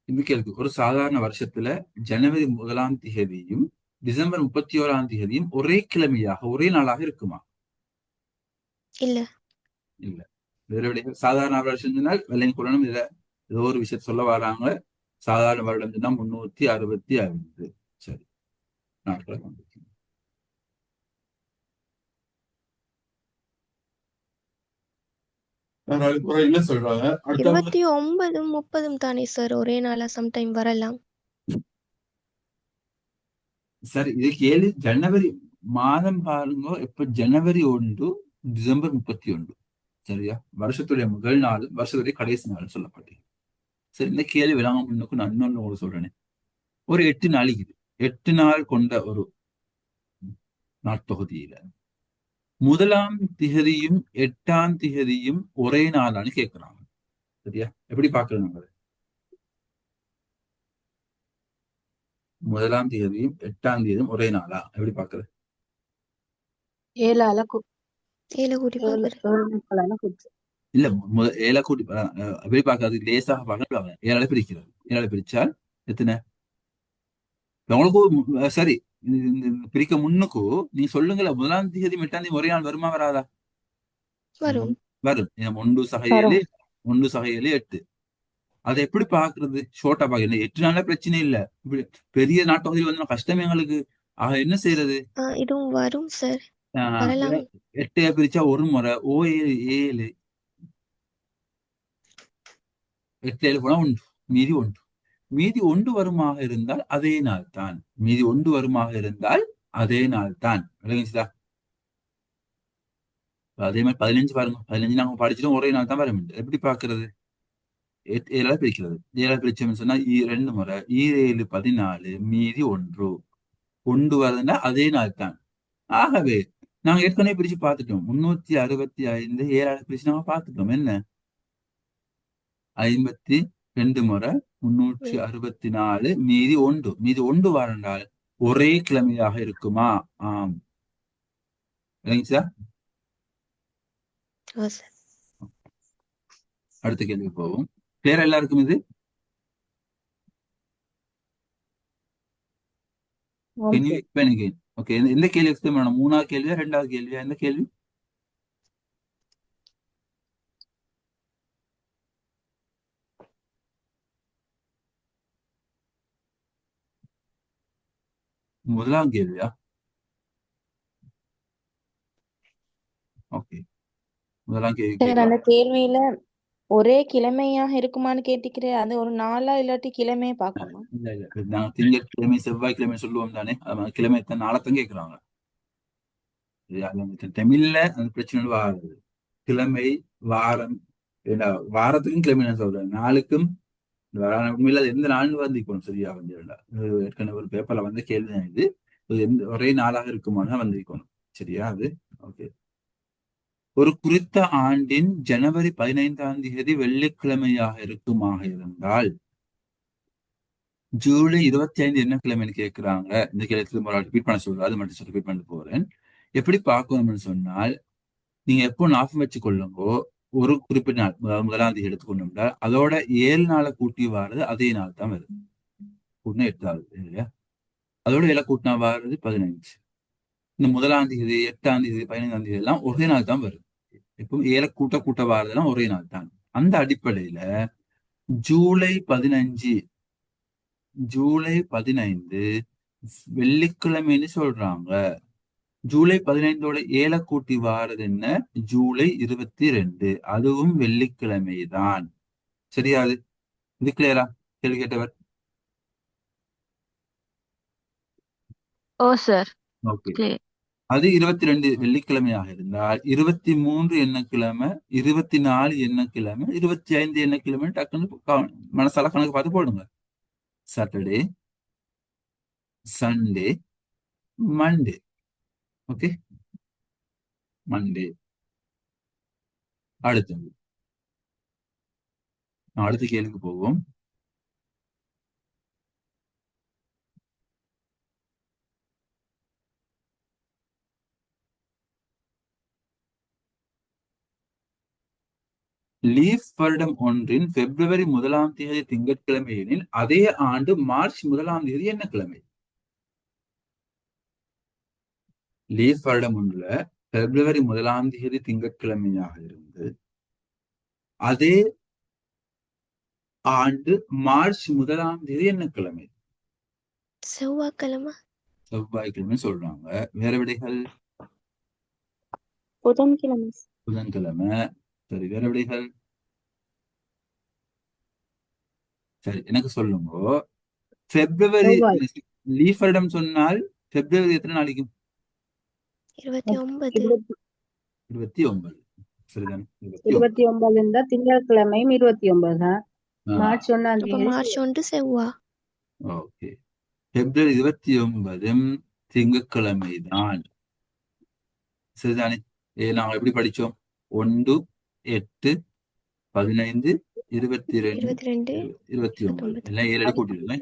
இந்த கேள்வி, ஒரு சாதாரண வருஷத்துல ஜனவரி 1ஆம் தேதியும் டிசம்பர் 31ஆம் தேதியும் ஒரே கிழமையாக, ஒரே நாளாக இருக்குமா? இல்ல. இல்ல. சாதாரண வருஷம் சொன்னால் வெள்ளையும் குழனும் இதுல ஏதோ ஒரு விஷயத்த சொல்ல வராங்க. சாதாரண வருடம் சொன்னா 365. சரி, நாட்களை வந்து என்ன சொல்றாங்க? 29, 30 தானே சார் ஒரே நாளா சம்டைம் வரலாம். சரி, இது கேள்வி. ஜனவரி மாதம் பாருங்க. இப்ப ஜனவரி 1, டிசம்பர் 31. சரியா? வருஷத்துடைய முதல் நாள், வருஷத்துடைய கடைசி நாள் சொல்லப்பட்டது. சரி, இந்த கேள்வி விளாங்க முன்னுக்கு நான் இன்னொன்னு உங்களுக்கு சொல்றேனே. ஒரு 8 நாளைக்கு, 8 நாள் கொண்ட ஒரு நாட்பகுதியில முதலாம் திகதியும் 8ஆம் திகதியும் ஒரே நாளான்னு கேட்கிறாங்க. சரியா? எப்படி பாக்குறது நாங்க? முதலாம் திகதியும் 8ஆம் தேதியும் ஒரே நாளா எப்படி பாக்குறது? 7ஆல ஏழை கூட்டி பார்க்கறது. இல்ல, ஏழை கூட்டி எப்படி பாக்குறது? லேசாக பார்க்க 7ஆல பிரிக்கிறது. 7ஆல பிரிச்சால் எத்தனை? உங்களுக்கு சரி, பிரிக்க முன்னுக்கு நீ சொல்லுங்களேன். முதலாம் தேதி 8ஆம் தேதி ஒரே நாள் வருமா வராதா? வரும். வரும். 1 சக 7, 1 சக 7, 8. அதை எப்படி பாக்குறது? ஷோர்ட்டா பாக்குறது. 8 நாள பிரச்சனை இல்ல. இப்படி பெரிய நாட்டொகையில் வந்து கஷ்டம் எங்களுக்கு. ஆக என்ன செய்யறது? இதுவும் வரும் சார், வரலாம். 8 பிரிச்சா ஒரு முறை, ஓ 7, 7, 8 7 போனா 1, மீதி 1. மீதி 1 வருமாக இருந்தால் அதே நாள் தான். மீதி 1 வருமாக இருந்தால் அதே நாள் தான். விளங்குச்சுதா? அதே மாதிரி 15 பாருங்க. 15 நாங்க படிச்சிட்டோம், ஒரே நாள் தான் வர முடியும். எப்படி பாக்குறது? 7ஆல பிரிக்கிறது. 7ஆல பிரிச்சோம்னு சொன்னா 2 முறை, 7 14, மீதி 1. 1 வருதுன்னா அதே நாள் தான். ஆகவே நாங்க ஏற்கனவே பிரிச்சு பார்த்துட்டோம். 365 7ஆல பிரிச்சு நாங்க பார்த்துட்டோம். என்ன? 52 முறை 364, மீதி 1. மீதி 1 வரண்டால் ஒரே கிழமையாக இருக்குமா? ஆம். விளங்கிச்சா? அடுத்த கேள்வி போவோம். கிளியரா எல்லாருக்கும் இது? Can you explain again? Okay, எந்த கேள்வி எக்ஸ்பிளைன் பண்ணணும்? மூணாவது கேள்வியா ரெண்டாவது கேள்வியா? எந்த கேள்வி? முதலாம் கேள்வியா? ஓகே, முதலாம் கேள்வி சார் கேட்கலாம். அந்த கேள்வியில ஒரே கிழமையாக இருக்குமான்னு கேட்டிக்கிறேன். அது ஒரு நாளா இல்லாட்டி கிழமையை பார்க்கணுமா? இல்ல இல்ல, நாங்க திங்கட்கிழமை செவ்வாய்க்கிழமை சொல்லுவோம் தானே, அது மாதிரி கிழமை நாளைத்தான் கேட்கறாங்க. தமிழ்ல அந்த பிரச்சனை வாருது. கிழமை, வாரம், ஏண்டா வாரத்துக்கும் கிழமை நான் சொல்றேன், நாளுக்கும் உண்மையில அது எந்த நாள்னு வந்திருக்கணும் சரியா வந்து ஏற்கனவே ஒரு பேப்பர்ல வந்த கேள்வி தான் இது. இது ஒரே நாளாக இருக்குமானா வந்திருக்கணும் சரியா அது. ஓகே, ஒரு குறித்த ஆண்டின் ஜனவரி 15ஆம் தேதி வெள்ளிக்கிழமையாக இருக்குமாக இருந்தால் ஜூலை 25 என்ன கிழமைன்னு கேட்கிறாங்க. இந்த கேள்வி திரும்ப ரிப்பீட் பண்ண சொல்றாரு, அது மட்டும் ரிப்பீட் பண்ண போறேன். எப்படி பார்க்கணும்னு சொன்னால், நீங்க எப்போ ஞாபகம் வச்சு கொள்ளுங்கோ, ஒரு குறிப்பிட்ட நாள் முதலாம் தேதி எடுத்துக்கொண்டோம்னா அதோட 7 நாளை கூட்டி வாரது அதே நாள் தான் வருது. கூட்டினா 8 ஆகுது இல்லையா? அதோட 7 கூட்டினா வாரது 15. இந்த முதலாம் தேதி, 8ஆம் தேதி, 15ஆம் தேதி எல்லாம் ஒரே நாள் தான் வருது. இப்போ 7 கூட்ட கூட்ட வாரதெல்லாம் ஒரே நாள் தான். அந்த அடிப்படையில ஜூலை 15, ஜூலை 15 வெள்ளிக்கிழமைன்னு சொல்றாங்க. ஜூலை 15ஓட 7 கூட்டி வாரது என்ன? ஜூலை 22, அதுவும் வெள்ளிக்கிழமை தான். சரியா? அது இது கிளியரா? கேள்வி கேட்டவர். ஓ சார், ஓகே, கிளியர். அது 22 வெள்ளிக்கிழமையாக இருந்தால் 23 என்ன கிழமை, 24 என்ன கிழமை, 25 என்ன கிழமை, டக்குன்னு மனசால கணக்கு பார்த்து போடுங்க. Saturday, Sunday, Monday. Okay, Monday. அடுத்தது அடுத்த கேள்விக்கு போவோம். லீப் வருடம் ஒன்றின் பிப்ரவரி 1ஆம் தேதி திங்கட்கிழமை எனில் அதே ஆண்டு மார்ச் 1ஆம் தேதி என்ன கிழமை? லீப் வருடம் ஒன்றுல பிப்ரவரி 1ஆம் தேதி திங்கட்கிழமையாக இருந்து அதே ஆண்டு மார்ச் 1ஆம் தேதி என்ன கிழமை? செவ்வாய்க்கிழமை. செவ்வாய்க்கிழமை சொல்றாங்க. வேற விடைகள்? புதன்கிழமை. புதன்கிழமை. சரி, வேற விடைகள்? சரி, எனக்கு சொல்லுங்க. பிப்ரவரி செவ்வாய். லீப் வருடம் சொன்னால் பிப்ரவரி எத்தனை நாளைக்கு? 29. 29. சரிதானே? 29. 29 இருந்தா திங்கட்கிழமையும் 29 தான். ஆ, மார்ச் 1ஆம் அப்ப தேதி மார்ச் 1 செவ்வாய். ஓகே. பிப்ரவரி 29 திங்கட்கிழமை தான். சரிதானே? நாங்க எப்படி படிச்சோம்? 1, 8, 15, 22, 22, 29 29. எல்லாம் 7 கூட்டிடுங்க.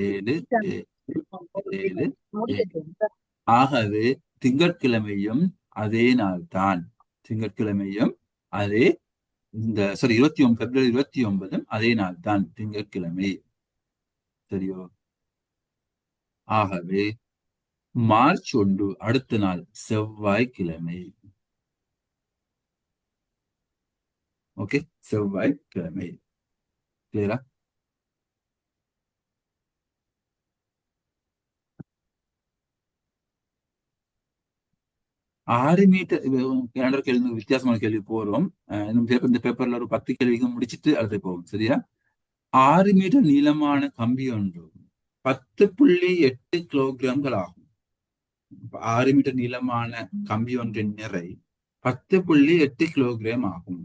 7, 7, 7. ஆகவே திங்கட்கிழமையும் அதே நாள் தான். திங்கட்கிழமையும் அதே இந்த சாரி 29 பிப்ரவரி 29 அதே நாள் தான் திங்கட்கிழமை. சரியோ? ஆகவே மார்ச் 1 அடுத்த நாள் செவ்வாய்க்கிழமை. ஓகே, செவ்வாய்க்கிழமை. கிளியரா? ஆறு மீட்டர் கேலண்டர் கேள்வி வித்தியாசமான கேள்வி போறோம். இந்த பேப்பர்ல ஒரு 10 கேள்விக்கு முடிச்சிட்டு அடுத்து போவோம். சரியா? 6 மீட்டர் நீளமான கம்பி ஒன்று 10.8 கிலோகிராம்கள் ஆகும். 6 மீட்டர் நீளமான கம்பி ஒன்றின் நிறை 10.8 கிலோகிராம் ஆகும்.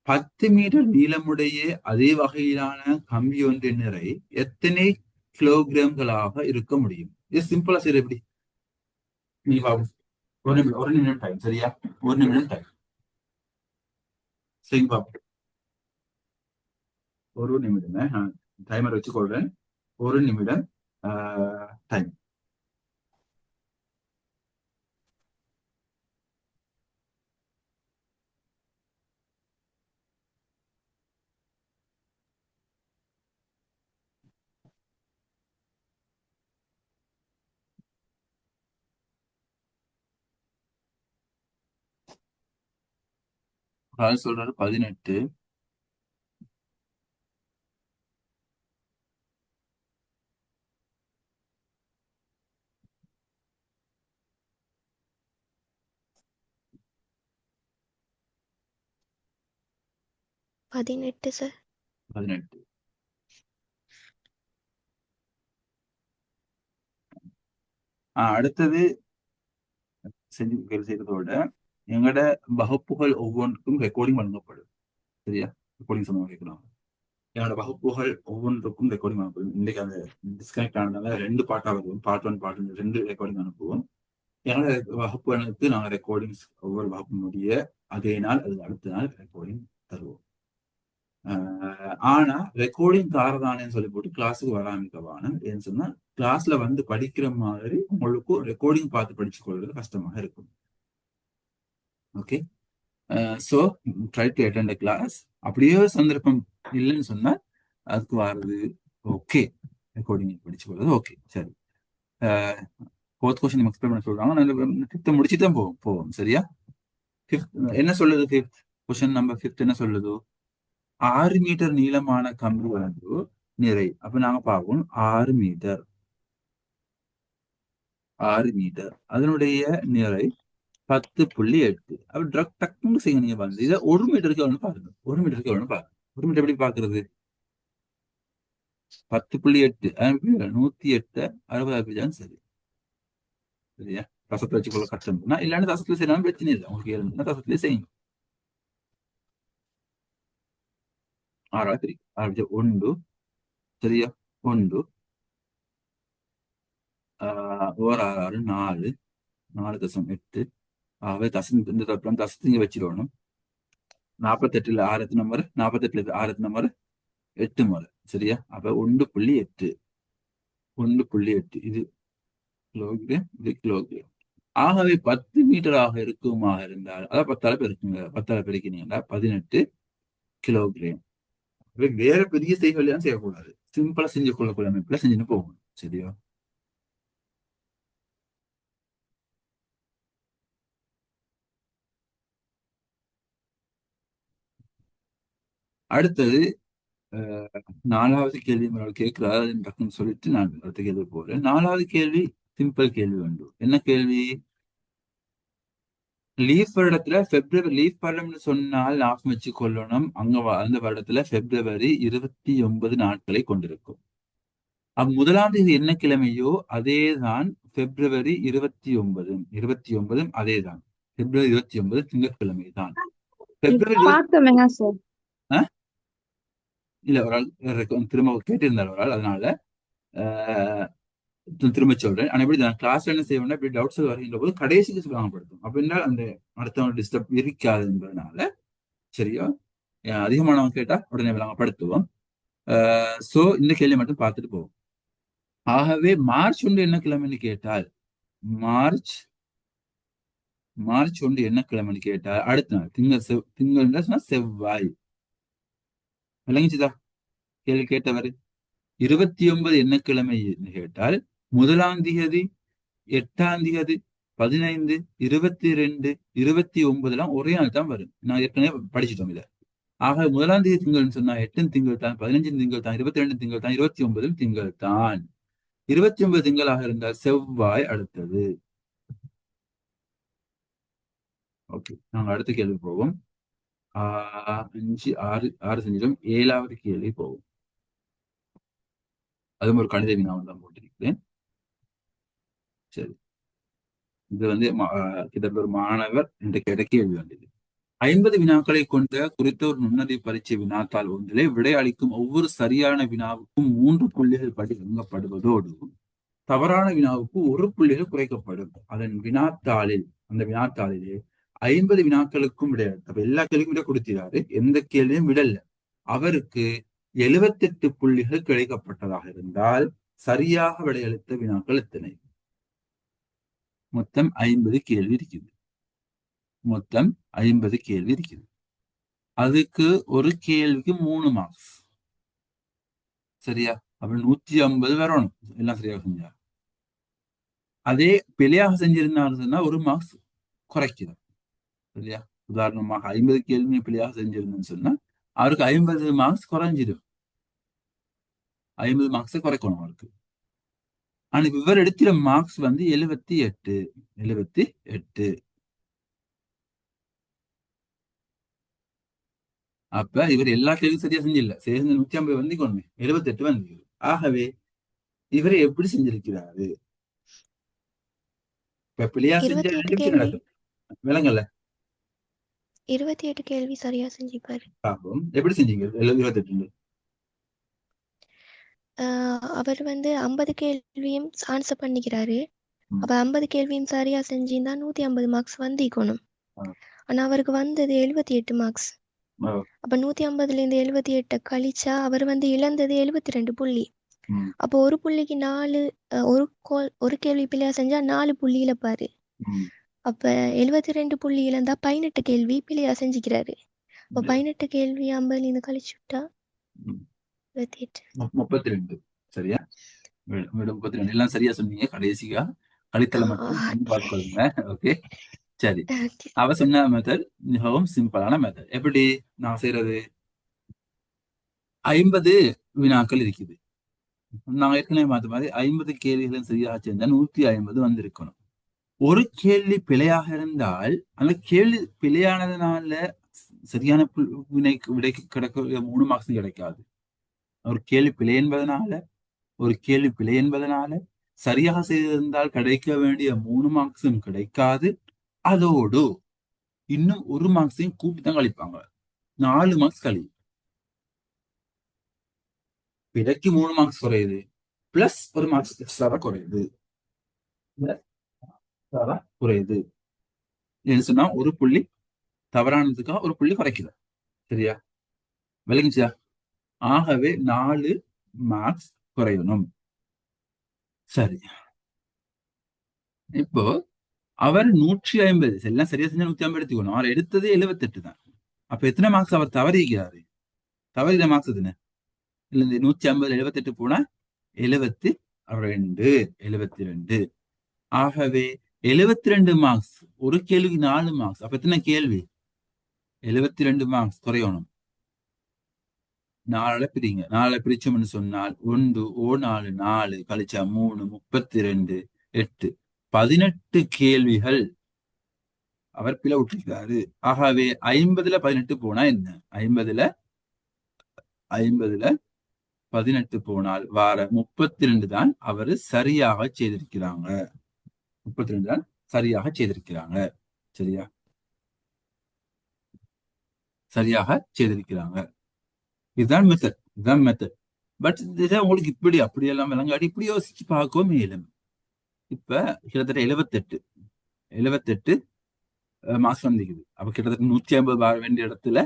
10 மீட்டர் நீளமுடைய அதே வகையிலான கம்பி ஒன்றின் நிறை எத்தனை கிலோகிராம்களாக இருக்க முடியும்? இது சிம்பிளா சரி, எப்படி நீ பாபு? ஒரு நிமிடம் டைம். சரியா? ஒரு நிமிடம் டைம். சரிங்க பாபு, ஒரு நிமிடம் டைமர் வச்சுக்கொள்றேன். ஒரு நிமிடம் டைம். ராஜ் சொல்றாரு 18. பதினெட்டு சார். 18. அடுத்தது செய்யறதோட எங்களோட வகுப்புகள் ஒவ்வொன்றுக்கும் ரெக்கார்டிங் வழங்கப்படும். சரியா? ரெக்கார்டிங் சொன்ன கேட்கலாம். என்னோட வகுப்புகள் ஒவ்வொன்றுக்கும் ரெக்கார்டிங் அனுப்புவோம். இன்றைக்கு அந்த டிஸ்கனெக்ட் ஆனதுனால 2 பார்ட்டாக இருக்கும். பார்ட் 1 பார்ட் 2 ரெக்கார்டிங் அனுப்புவோம். என்னோட வகுப்புகளுக்கு நாங்கள் ரெக்கார்டிங்ஸ் ஒவ்வொரு வகுப்பினுடைய அதே நாள் அது அடுத்த நாள் ரெக்கார்டிங் தருவோம். ஆனா ரெக்கார்டிங் தாரதானேன்னு சொல்லி போட்டு கிளாஸுக்கு வராமிக்கவான ஏன்னு சொன்னா கிளாஸ்ல வந்து படிக்கிற மாதிரி உங்களுக்கு ரெக்கார்டிங் பார்த்து படிச்சு கொள்வது கஷ்டமாக இருக்கும். Okay, so try to attend class. அப்படியே சந்தர்ப்பம் இல்லைன்னு சொன்னா அதுக்கு வர்றது ஓகே, ரெக்கார்டிங் படிச்சு கொள்வது ஓகே. சரி, 4th கொஸ்டின் எக்ஸ்பிளைன் பண்ண சொல்றாங்க. நான் 5th முடிச்சுட்டு தான் போவோம். சரியா? 5th என்ன சொல்லுது? 5th கொஸ்டின் நம்பர் 5 என்ன சொல்லுது? 6 மீட்டர் நீளமான கம்பி வந்து நிறை. அப்ப நாங்க பார்ப்போம் 6 மீட்டர் அதனுடைய நிறை 10.8. அப்ப டக்குன்னு செய்ய நீங்க பாருங்க. இதை 1 மீட்டருக்கு எவ்வளவு பாருங்க. 1 மீட்டருக்கு எவ்வளவு பாருங்க. 1 மீட்டர் எப்படி பாக்குறது? 10.8 108 60 சரி. சரியா? தசத்தை வச்சுக்கொள்ள கஷ்டம் இல்லாண்டு தசத்துல செய்யலாம் பிரச்சனை இல்லை. உங்களுக்கு 7 தசத்துல செய்யுங்க. 6 1 சரியா? 1 6 4 4.8. ஆகவே இந்த தசத்திங்க வச்சிடணும். 48 6 நம்பர் 48 6 நம்பர் 8 முறை. சரியா? அப்ப 1.8 இது கிலோகிராம், இது கிலோகிராம். ஆகவே 10 மீட்டராக இருக்குமாக இருந்தால் அதான் 10ஆல பெருக்குங்க. 10ஆல பெருக்கினீங்கன்னா 18 கிலோகிராம். வேற பெரிய செய்கொல்லாம் செய்யக்கூடாது. சிம்பிளா செஞ்சு கொள்ளக்கூடிய அமைப்புல செஞ்சுன்னு போகணும். சரியா? அடுத்தது 4வது கேள்வி கேட்கிறாரு டக்குன்னு சொல்லிட்டு நான் அடுத்த கேள்வி போறேன். 4வது கேள்வி சிம்பிள் கேள்வி உண்டு. என்ன கேள்வி? லீஃப் வருடத்துல பிப்ரவரி, லீஃப் வருடம்னு சொன்னால் ஞாபகம் வச்சு கொள்ளணும். அந்த வருடத்துல பிப்ரவரி 29 நாட்களை கொண்டிருக்கும். முதலாம் தேதி என்ன கிழமையோ அதேதான் பிப்ரவரி 29 அதேதான். பிப்ரவரி 29 திங்கட்கிழமை தான். இல்ல ஒரு ஆள் திரும்ப கேட்டிருந்தார் ஒரு ஆள், அதனால திரும்ப சொல்றேன். ஆனா எப்படி கிளாஸ்ல என்ன செய்வோம்னா இப்படி டவுட்ஸ் வருகின்ற போது கடைசிக்கு சுலபப்படுத்தும். அப்படின்னா அந்த அடுத்தவங்க டிஸ்டர்ப் இருக்காது என்பதனால. சரியா? அதிகமானவங்க கேட்டா உடனே விளங்கப்படுத்துவோம். சோ இந்த கேள்வி மட்டும் பார்த்துட்டு போவோம். ஆகவே மார்ச் 1 என்ன கிழமைன்னு கேட்டால் மார்ச் 1 என்ன கிழமைன்னு கேட்டால் அடுத்த நாள் திங்கள் செவ்வாய். விளங்கிச்சுதா? கேள்வி கேட்டவர் 29 என்ன கிழமை கேட்டால் 1ஆம் தேதி, 8ஆம் தேதி, 15, 22, 29 எல்லாம் ஒரே நாள் தான் வரும். நான் ஏற்கனவே படிச்சுட்டோம் இதை. ஆக 1ஆம் தேதி திங்கள்னு சொன்னா 8 திங்கள் தான், 15 திங்கள் தான், 22 திங்கள் தான், 29 திங்கள் தான். 29 திங்களாக இருந்தால் செவ்வாய் அடுத்தது. ஓகே, நாங்க அடுத்த கேள்வி போவோம். 5 6 செஞ்சிடும். 7வது கேள்வி போவோம். அதுவும் ஒரு கணித வினாவும் தான் போட்டிருக்கிறேன். சரி, இது வந்து கிட்டத்தட்ட ஒரு மாணவர் என்ற கேள்வி வந்தது. 50 வினாக்களை கொண்ட குறித்த ஒரு நுண்ணறிவு பரீட்சை வினாத்தாள் ஒன்றிலே விடை அளிக்கும் ஒவ்வொரு சரியான வினாவுக்கும் 3 புள்ளிகள் படி வழங்கப்படுவதோடு தவறான வினாவுக்கு 1 புள்ளிகள் குறைக்கப்படும். அந்த வினாத்தாளிலே 50 வினாக்களுக்கும் விடையாது. அப்ப எல்லா கேள்வியும் விட கொடுக்கிறாரு, எந்த கேள்வியும் விடல. அவருக்கு 78 புள்ளிகள் கிடைக்கப்பட்டதாக இருந்தால் சரியாக விடையளித்த வினாக்கள் எத்தனை? மொத்தம் 50 கேள்வி இருக்குது. அதுக்கு ஒரு கேள்விக்கு 3 மார்க்ஸ். சரியா? அப்ப 150 வரணும் எல்லாம் சரியாக செஞ்சா. அதே பிழையாக செஞ்சிருந்தாலும் சொன்னா 1 மார்க்ஸ் குறைக்கிறோம். சரியா? உதாரணமாக 50 கேள்வி பிழையாக செஞ்சிருந்தேன்னு சொன்னா அவருக்கு 50 மார்க்ஸ் குறைஞ்சிடும். 50 மார்க்ஸை குறைக்கணும் அவருக்கு. ஆனா இவர் எடுக்கிற மார்க்ஸ் வந்து 78. அப்ப இவர் எல்லா கேள்வியும் சரியா செஞ்சில்ல, சேர்ந்து 150 வந்து கொண்டு 78 வந்து. ஆகவே இவரை எப்படி செஞ்சிருக்கிறாரு? இப்ப பிள்ளையா செஞ்ச 28 ரெண்டு விஷயம் கேள்வி நடக்கும். விளங்கல்ல? 28 கேள்வி சரியா செஞ்சுப்பாரு. பாப்போம் எப்படி செஞ்சீங்க 28. அவர் வந்து 50 கேள்வியும் ஆன்சர் பண்ணிக்கிறாரு. ம். அப்ப 50 கேள்வியும் சரியா செஞ்சிருந்தா 150 மார்க்ஸ் வந்திக்கணும். ஆ. ஆனா அவருக்கு வந்தது 78 மார்க்ஸ். ஆ. அப்ப 150ல இருந்து 78 கழிச்சா அவர் வந்து இழந்தது 72 புள்ளி. ம். அப்போ ஒரு புள்ளிக்கு 4 ஒரு கேள்வி பிள்ளையா செஞ்சா 4 புள்ளி இழப்பாரு. ம். அப்ப 72 புள்ளி இழந்தா 18 கேள்வி பிள்ளையா செஞ்சுக்கிறாரு. அப்ப 18 கேள்வி 50ல இருந்து கழிச்சு விட்டா ம். 28. 32. சரியா? 32 எல்லாம் சரியா சொன்னீங்க. கடைசியா கழித்தலை மட்டும் பண்ணி பார்த்துக்கொள்ளுங்க. ஓகே, சரி. Okay. அவ சொன்ன மெத்தட் மிகவும் சிம்பிளான மெத்தட். எப்படி நான் செய்யறது? 50 வினாக்கள் இருக்குது. நான் ஏற்கனவே பார்த்த மாதிரி 50 கேள்விகளும் சரியாக செஞ்சா 150 வந்திருக்கணும். ஒரு கேள்வி பிழையாக இருந்தால் அந்த கேள்வி பிழையானதுனால சரியான விடைக்கு கிடைக்க 3 மார்க்ஸ் கிடைக்காது. ஒரு கேள்வி பிழை என்பதனால சரியாக செய்திருந்தால் கிடைக்க வேண்டிய 3 மார்க்ஸும் கிடைக்காது. அதோடு இன்னும் 1 மார்க்ஸையும் கூட்டி தான் கழிப்பாங்க. 4 மார்க்ஸ் கழிவு. பிழைக்கு 3 மார்க்ஸ் குறையுது, பிளஸ் 1 மார்க்ஸ் எக்ஸ்ட்ராவா குறையுது. என்ன சொன்னா 1 புள்ளி தவறானதுக்காக 1 புள்ளி குறைக்குது. சரியா? விளங்கிச்சா? ஆகவே 4 மார்க்ஸ் குறையணும். சரி, இப்போ அவர் 150 எல்லாம் சரியா செஞ்சா 150 எடுத்துக்கணும். அவர் எடுத்தது 78 தான். அப்ப எத்தனை மார்க்ஸ் அவர் தவறிக்கிறாரு? தவறின மார்க்ஸ் எத்தனை? இல்ல 150 78 போனா 72. ஆகவே 72 மார்க்ஸ். ஒரு கேள்விக்கு 4 மார்க்ஸ். அப்ப எத்தனை கேள்வி? 72 மார்க்ஸ் குறையணும். 4 பிரிங்க. 4 பிரிச்சோம்னு சொன்னால் 1 4 4 கழிச்சா 3 32 8 18 கேள்விகள் அவர் பிழை விட்டிருக்கிறாரு. ஆகவே 50ல 18 போனா என்ன? 50ல 18 போனால் வார 32 தான் அவரு சரியாக செய்திருக்கிறாங்க. 32 தான் சரியாக செய்திருக்கிறாங்க. சரியா? சரியாக செய்திருக்கிறாங்க. இதுதான் மெத்தட். பட் இதை உங்களுக்கு இப்படி அப்படியெல்லாம் விளங்காடி இப்படி யோசிச்சு பார்க்கவும் மேலும். இப்ப கிட்டத்தட்ட 78 மார்க்ஸ் வந்துக்குது. அப்ப கிட்டத்தட்ட 150 வர வேண்டிய இடத்துல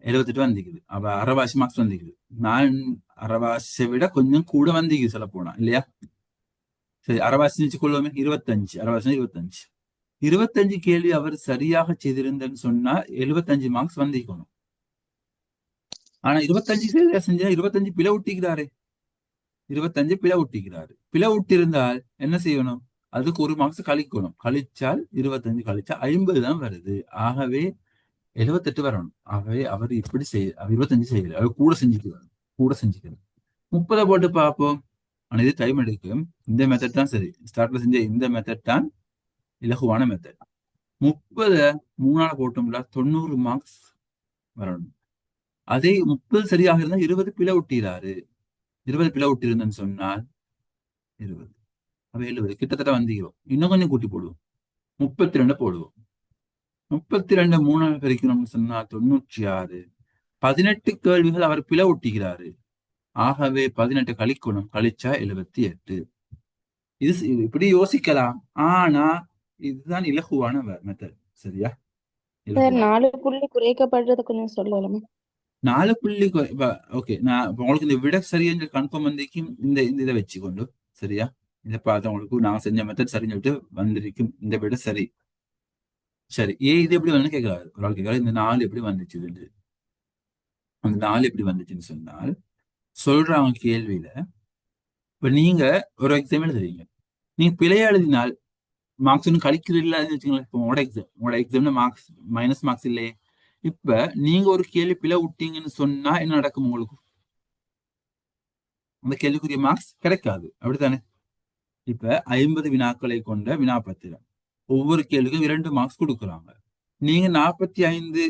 78 வந்துக்குது. அப்ப அரைவாசி மார்க்ஸ் வந்துக்குது. நான் அரைவாசியை விட கொஞ்சம் கூட வந்துக்குது சொல்ல போனா, இல்லையா? சரி, அரைவாசி வச்சுக்கொள்ளுமே. 25 25 கேள்வி அவர் சரியாக செய்திருந்தேன்னு சொன்னா 75 மார்க்ஸ் வந்திக்கணும். ஆனா 25 சரியா செஞ்சா 25 பிழை விட்டிக்கிறாரு. 25 பிழை விட்டிக்கிறாரு. பிழை விட்டிருந்தால் என்ன செய்யணும்? அதுக்கு 1 மார்க்ஸ் கழிக்கணும். கழிச்சால் 25 கழிச்சா 50 தான் வருது. ஆகவே 78 வரணும். ஆகவே அவர் இப்படி 25 செய்யல. அவர் கூட செஞ்சுக்கிறார். 30 போட்டு பார்ப்போம். ஆனா இது டைம் எடுக்கும். இந்த மெத்தட் தான் சரி. ஸ்டார்ட்ல செஞ்ச இந்த மெத்தட் தான் இலகுவான மெத்தட். 30 3ஆல போட்டோம்ல 90 மார்க்ஸ் வரணும். அதே 30 சரியாக இருந்தா 20 பிழை விட்டிறாரு. 20 பிழை விட்டிருந்தேன்னு சொன்னால் 20 அப்ப 70 கிட்டத்தட்ட வந்துக்கிறோம். இன்னும் கொஞ்சம் கூட்டி போடுவோம். 32 போடுவோம். 32 3ஆல் பெருக்கணும்னு சொன்னா 96. 18 கேள்விகள் அவர் பிழை விட்டிக்கிறாரு. ஆகவே 18 கழிக்கணும். கழிச்சா 78. இது இப்படி யோசிக்கலாம். ஆனா இதுதான் இலகுவான மெத்தட். சரியா? 4 புள்ளி குறைக்கப்படுறது கொஞ்சம் சொல்லலாமா? 4 புள்ளி ஓகே. நான் உங்களுக்கு இந்த விட சரியா கன்ஃபார்ம் வந்திருக்கும். இந்த இதை வச்சுக்கொண்டு சரியா? இதை பார்த்து உங்களுக்கு நான் செஞ்ச மெத்தட் சரின்னு சொல்லிட்டு வந்திருக்கும். இந்த விட சரி. இது எப்படி வந்து கேட்கறாரு. ஒரு ஆள் கேட்கறாரு, இந்த 4 எப்படி வந்துச்சு? அந்த 4 எப்படி வந்துச்சுன்னு சொன்னால் சொல்றாங்க கேள்வியில. இப்ப நீங்க ஒரு எக்ஸாம் எழுதுறீங்க. நீங்க பிழையா எழுதினால் மார்க்ஸ் ஒன்றும் கழிக்கிறது இல்லைன்னு வச்சுங்களேன். இப்போ உங்களோட எக்ஸாம்ல மார்க்ஸ் மைனஸ் மார்க்ஸ் இல்லையே. இப்ப நீங்க ஒரு கேள்வி பிழை விட்டீங்கன்னு சொன்னா என்ன நடக்கும் உங்களுக்கு? அந்த கேள்விக்குரிய மார்க்ஸ் கிடைக்காது, அப்படித்தானே? இப்ப 50 வினாக்களை கொண்ட வினாப்பத்திரம், ஒவ்வொரு கேள்விக்கும் 2 மார்க்ஸ் கொடுக்குறாங்க. நீங்க 45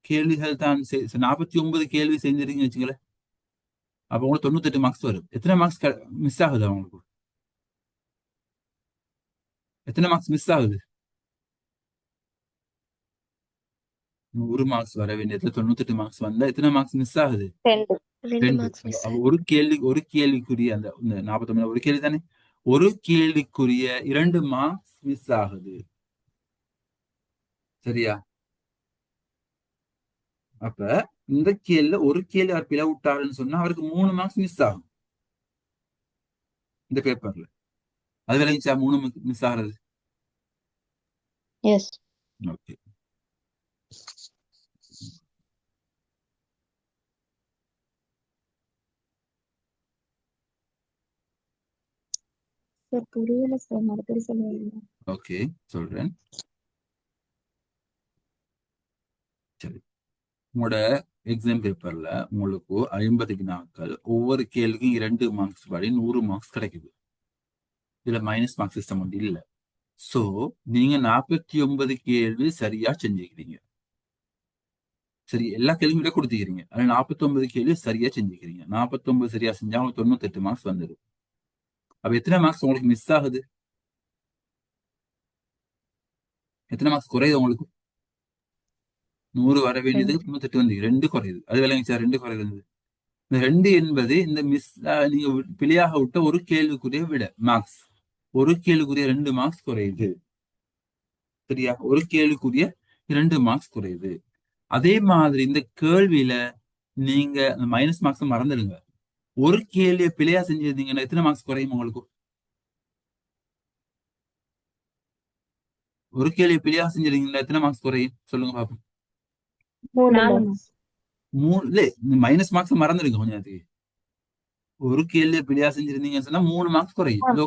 கேள்விகள் தான் 49 கேள்வி செஞ்சிருக்கீங்கன்னு வச்சுங்களேன். அப்ப உங்களுக்கு 98 மார்க்ஸ் வரும். எத்தனை மார்க்ஸ் மிஸ் ஆகுது அவங்களுக்கு? எத்தனை மார்க்ஸ் மிஸ் ஆகுது? 100 மார்க்ஸ் வர வேண்டியதுல 98 மார்க்ஸ் வந்தா எத்தனை மார்க்ஸ் மிஸ் ஆகுது? 2. 2 2. மார்க்ஸ் மிஸ் அப்ப ஒரு கேள்விக்குரிய அந்த 49 ஒரு கேள்வி தானே, ஒரு கேள்விக்குரிய 2 மார்க்ஸ் மிஸ் ஆகுது. சரியா? அப்ப இந்த கேள்வியில ஒரு கேள்வி அவர் பிழை விட்டாருன்னு சொன்னா அவருக்கு 3 மார்க்ஸ் மிஸ் ஆகும் இந்த பேப்பர்ல. அது விளைஞ்சா 3 மிஸ் ஆகுறது. எஸ். ஓகே. சார் புரியல சார், மறுபடியும் சொல்லுங்க. ஓகே, சொல்றேன். சரி, உங்களோட எக்ஸாம் பேப்பர்ல உங்களுக்கு 50 வினாக்கள், ஒவ்வொரு கேள்விக்கும் 2 மார்க்ஸ் படி 100 மார்க்ஸ் கிடைக்குது. இதுல மைனஸ் மார்க் சிஸ்டம் வந்து இல்ல. சோ நீங்க 49 கேள்வி சரியா செஞ்சுக்கிறீங்க. சரி, எல்லா கேள்வியும் கொடுத்துக்கிறீங்க. ஆனா 49 கேள்வி சரியா செஞ்சுக்கிறீங்க. 49 சரியா செஞ்சா உங்களுக்கு 98 மார்க்ஸ் வந்துடும். அப்ப எத்தனை மார்க்ஸ் உங்களுக்கு மிஸ் ஆகுது? எத்தனை மார்க்ஸ் குறையுது உங்களுக்கு? 100 வர வேண்டியதுக்கு 98 வந்து 2 குறையுது. அது விளங்கிச்சா? 2 குறையுது. இந்த 2 என்பது இந்த மிஸ் நீங்க பிழையாக விட்ட ஒரு கேள்விக்குரிய விட மார்க்ஸ். ஒரு கேள்விக்குரிய 2 மார்க்ஸ் குறையுது. சரியா? ஒரு கேள்விக்குரிய 2 மார்க்ஸ் குறையுது. அதே மாதிரி இந்த கேள்வியில நீங்க மைனஸ் மார்க்ஸ் மறந்துடுங்க. ஒரு கேள்வியை பிழையா செஞ்சிருந்தீங்கன்னா எத்தனை மார்க்ஸ் குறையும் உங்களுக்கு? ஒரு கேள்வி பிழையா செஞ்சிருந்தீங்கன்னா எத்தனை மார்க்ஸ் குறையும் சொல்லுங்க பாப்போம். 4 இல்ல, மைனஸ் மார்க்ஸ் மறந்துடுங்க கொஞ்ச நேரத்துக்கு. ஒரு கேள்வி பிழையா செஞ்சிருந்தீங்கன்னு சொன்னா 3 மார்க்ஸ் குறையும். இதோ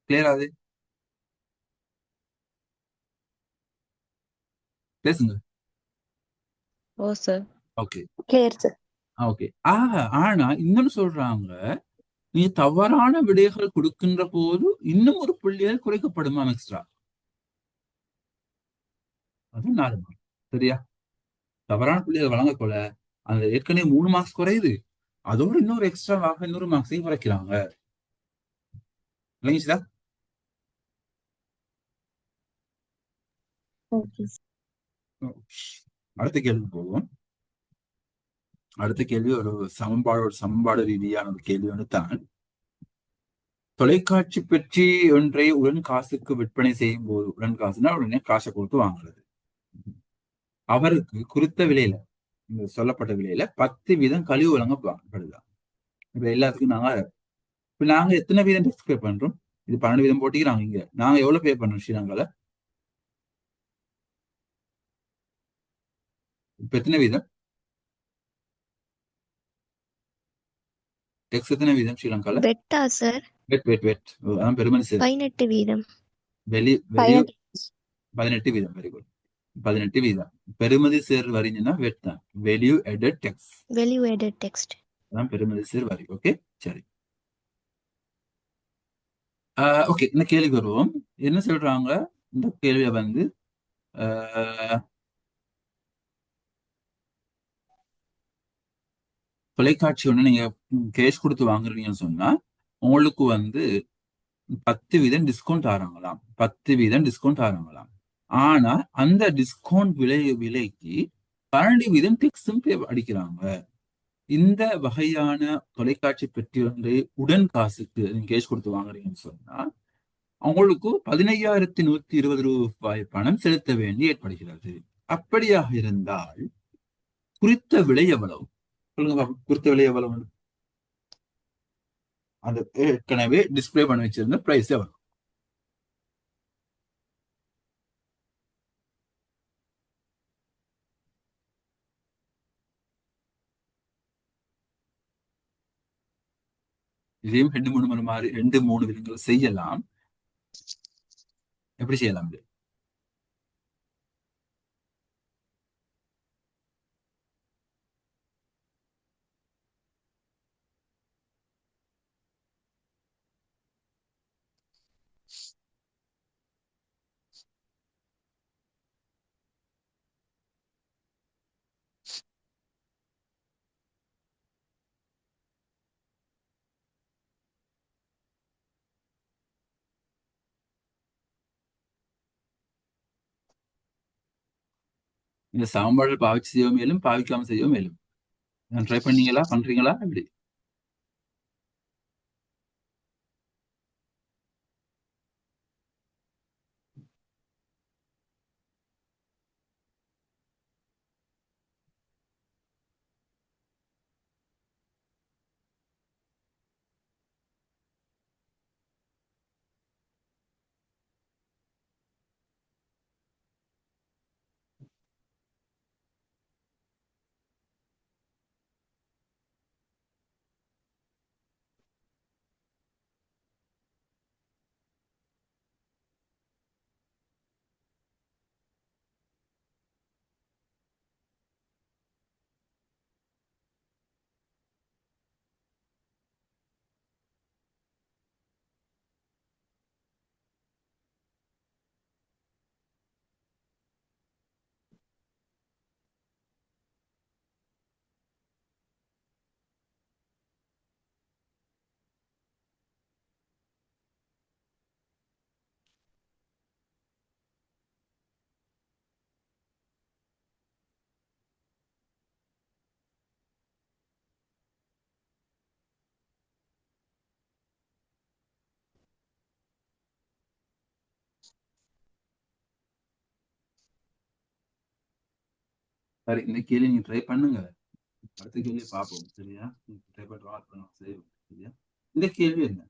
கிளியர் ஆகுது? பேசுங்க. ஓ sir. Okay. Clear sir. Okay. ஆனா இன்னொன்னு சொல்றாங்க, நீ தவறான விடைகள் கொடுக்கின்ற போது இன்னும் ஒரு புள்ளிகள் குறைக்கப்படுமா எக்ஸ்ட்ரா. அது 4 மார்க். சரியா? தவறான புள்ளிகள் வழங்கக்கூட அந்த ஏற்கனவே 3 மார்க்ஸ் குறையுது, அதோட இன்னொரு எக்ஸ்ட்ராவாக இன்னொரு மார்க்ஸையும் குறைக்கிறாங்க. விளங்கிச்சுதா? ஓகே. அடுத்த கேள்வி போவோம். அடுத்த கேள்வி ஒரு சமன்பாடு ரீதியான ஒரு கேள்வி ஒன்று தான். தொலைக்காட்சி பெட்டி ஒன்றை உடன் காசுக்கு விற்பனை செய்யும் போது, உடன் காசுனா உடனே காசை கொடுத்து வாங்குறது, அவருக்கு குறித்த விலையில, இந்த சொல்லப்பட்ட விலையில 10 வீதம் கழிவு வழங்கப்படுதா? இப்ப எல்லாத்துக்கும் நாங்க எத்தனை வீதம் டெக்ஸ் பே பண்றோம்? இது 12 வீதம் போட்டிக்கிறாங்க. இங்க நாங்க எவ்வளவு பே பண்றோம் ஸ்ரீலங்கால? இப்ப எத்தனை வீதம் டெக்ஸ்? எத்தனை வீதம் ஸ்ரீலங்கால? வெட்டா சார்? வெட் அதான் பெருமதி சேர். 18 வீதம். வெளி 18 வீதம். Very good. 18 வீதம். பெருமதி சேர் வரின்னா வெட் தான். Value added tax. Value added text. அதான் பெருமதி சேர் வரி. ஓகே, சரி. ஓகே, இந்த கேள்விக்கு வருவோம். என்ன சொல்றாங்க இந்த கேள்வியை வந்து, தொலைக்காட்சி ஒண்ணு நீங்க கேஷ் கொடுத்து வாங்குறீங்கன்னு சொன்னா உங்களுக்கு வந்து 10 வீதம் டிஸ்கவுண்ட் ஆறாங்களாம். 10 வீதம் டிஸ்கவுண்ட் ஆறாங்களாம். ஆனா அந்த டிஸ்கவுண்ட் விலைக்கு 12 வீதம் டெக்ஸும் அடிக்கிறாங்க. இந்த வகையான தொலைக்காட்சி பெட்டி ஒன்றை உடன் காசுக்கு நீங்க கேஷ் கொடுத்து வாங்குறீங்கன்னு சொன்னா அவங்களுக்கு 15,120 ரூபாய் பணம் செலுத்த வேண்டி ஏற்படுகிறது. அப்படியாக இருந்தால் குறித்த விலை எவ்வளவு? சொல்லுங்க பாப்போம். குறித்த விலை எவ்வளவு? அந்த ஏற்கனவே டிஸ்பிளே பண்ணி வச்சிருந்த பிரைஸ் எவ்வளவு? இதையும் ரெண்டு மூணு விதங்கள் செய்யலாம். எப்படி செய்யலாம் இது? இந்த சாம்பார் பாவிச்சு செய்யவும் மேலும் பாவிக்காம செய்யவும் மேலும். நான் ட்ரை பண்றீங்களா எப்படி? சரி, இந்த கேள்வி நீங்க ட்ரை பண்ணுங்க. அடுத்த கேள்வி பார்ப்போம். சரியா? ட்ரை பண்ணிட்டு அப்புறம் செய்வோம். சரியா? இந்த கேள்வி என்ன?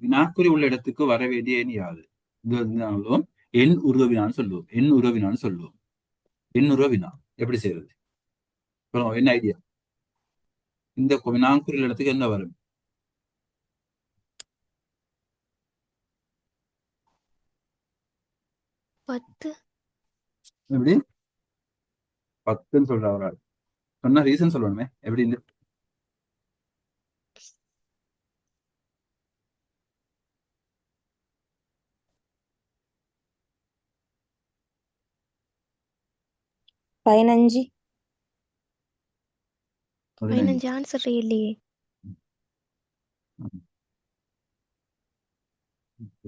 வினாக்குறி உள்ள இடத்துக்கு வர வேண்டிய எண் யாது? இது வந்து நாங்களும் எண் உருவவினான்னு சொல்லுவோம். எண் உருவவினான்னு சொல்லுவோம். எண் உருவவினா எப்படி செய்யறது? அப்புறம் என்ன ஐடியா? இந்த வினாக்குறி உள்ள இடத்துக்கு என்ன வரும்? 10. எப்படி 10ன்னு சொல்ற ஒரு ஆள் சொன்னா ரீசன் சொல்லணுமே. எப்படி இந்த 15. 15? 15 ஆன்சர் இல்லையே.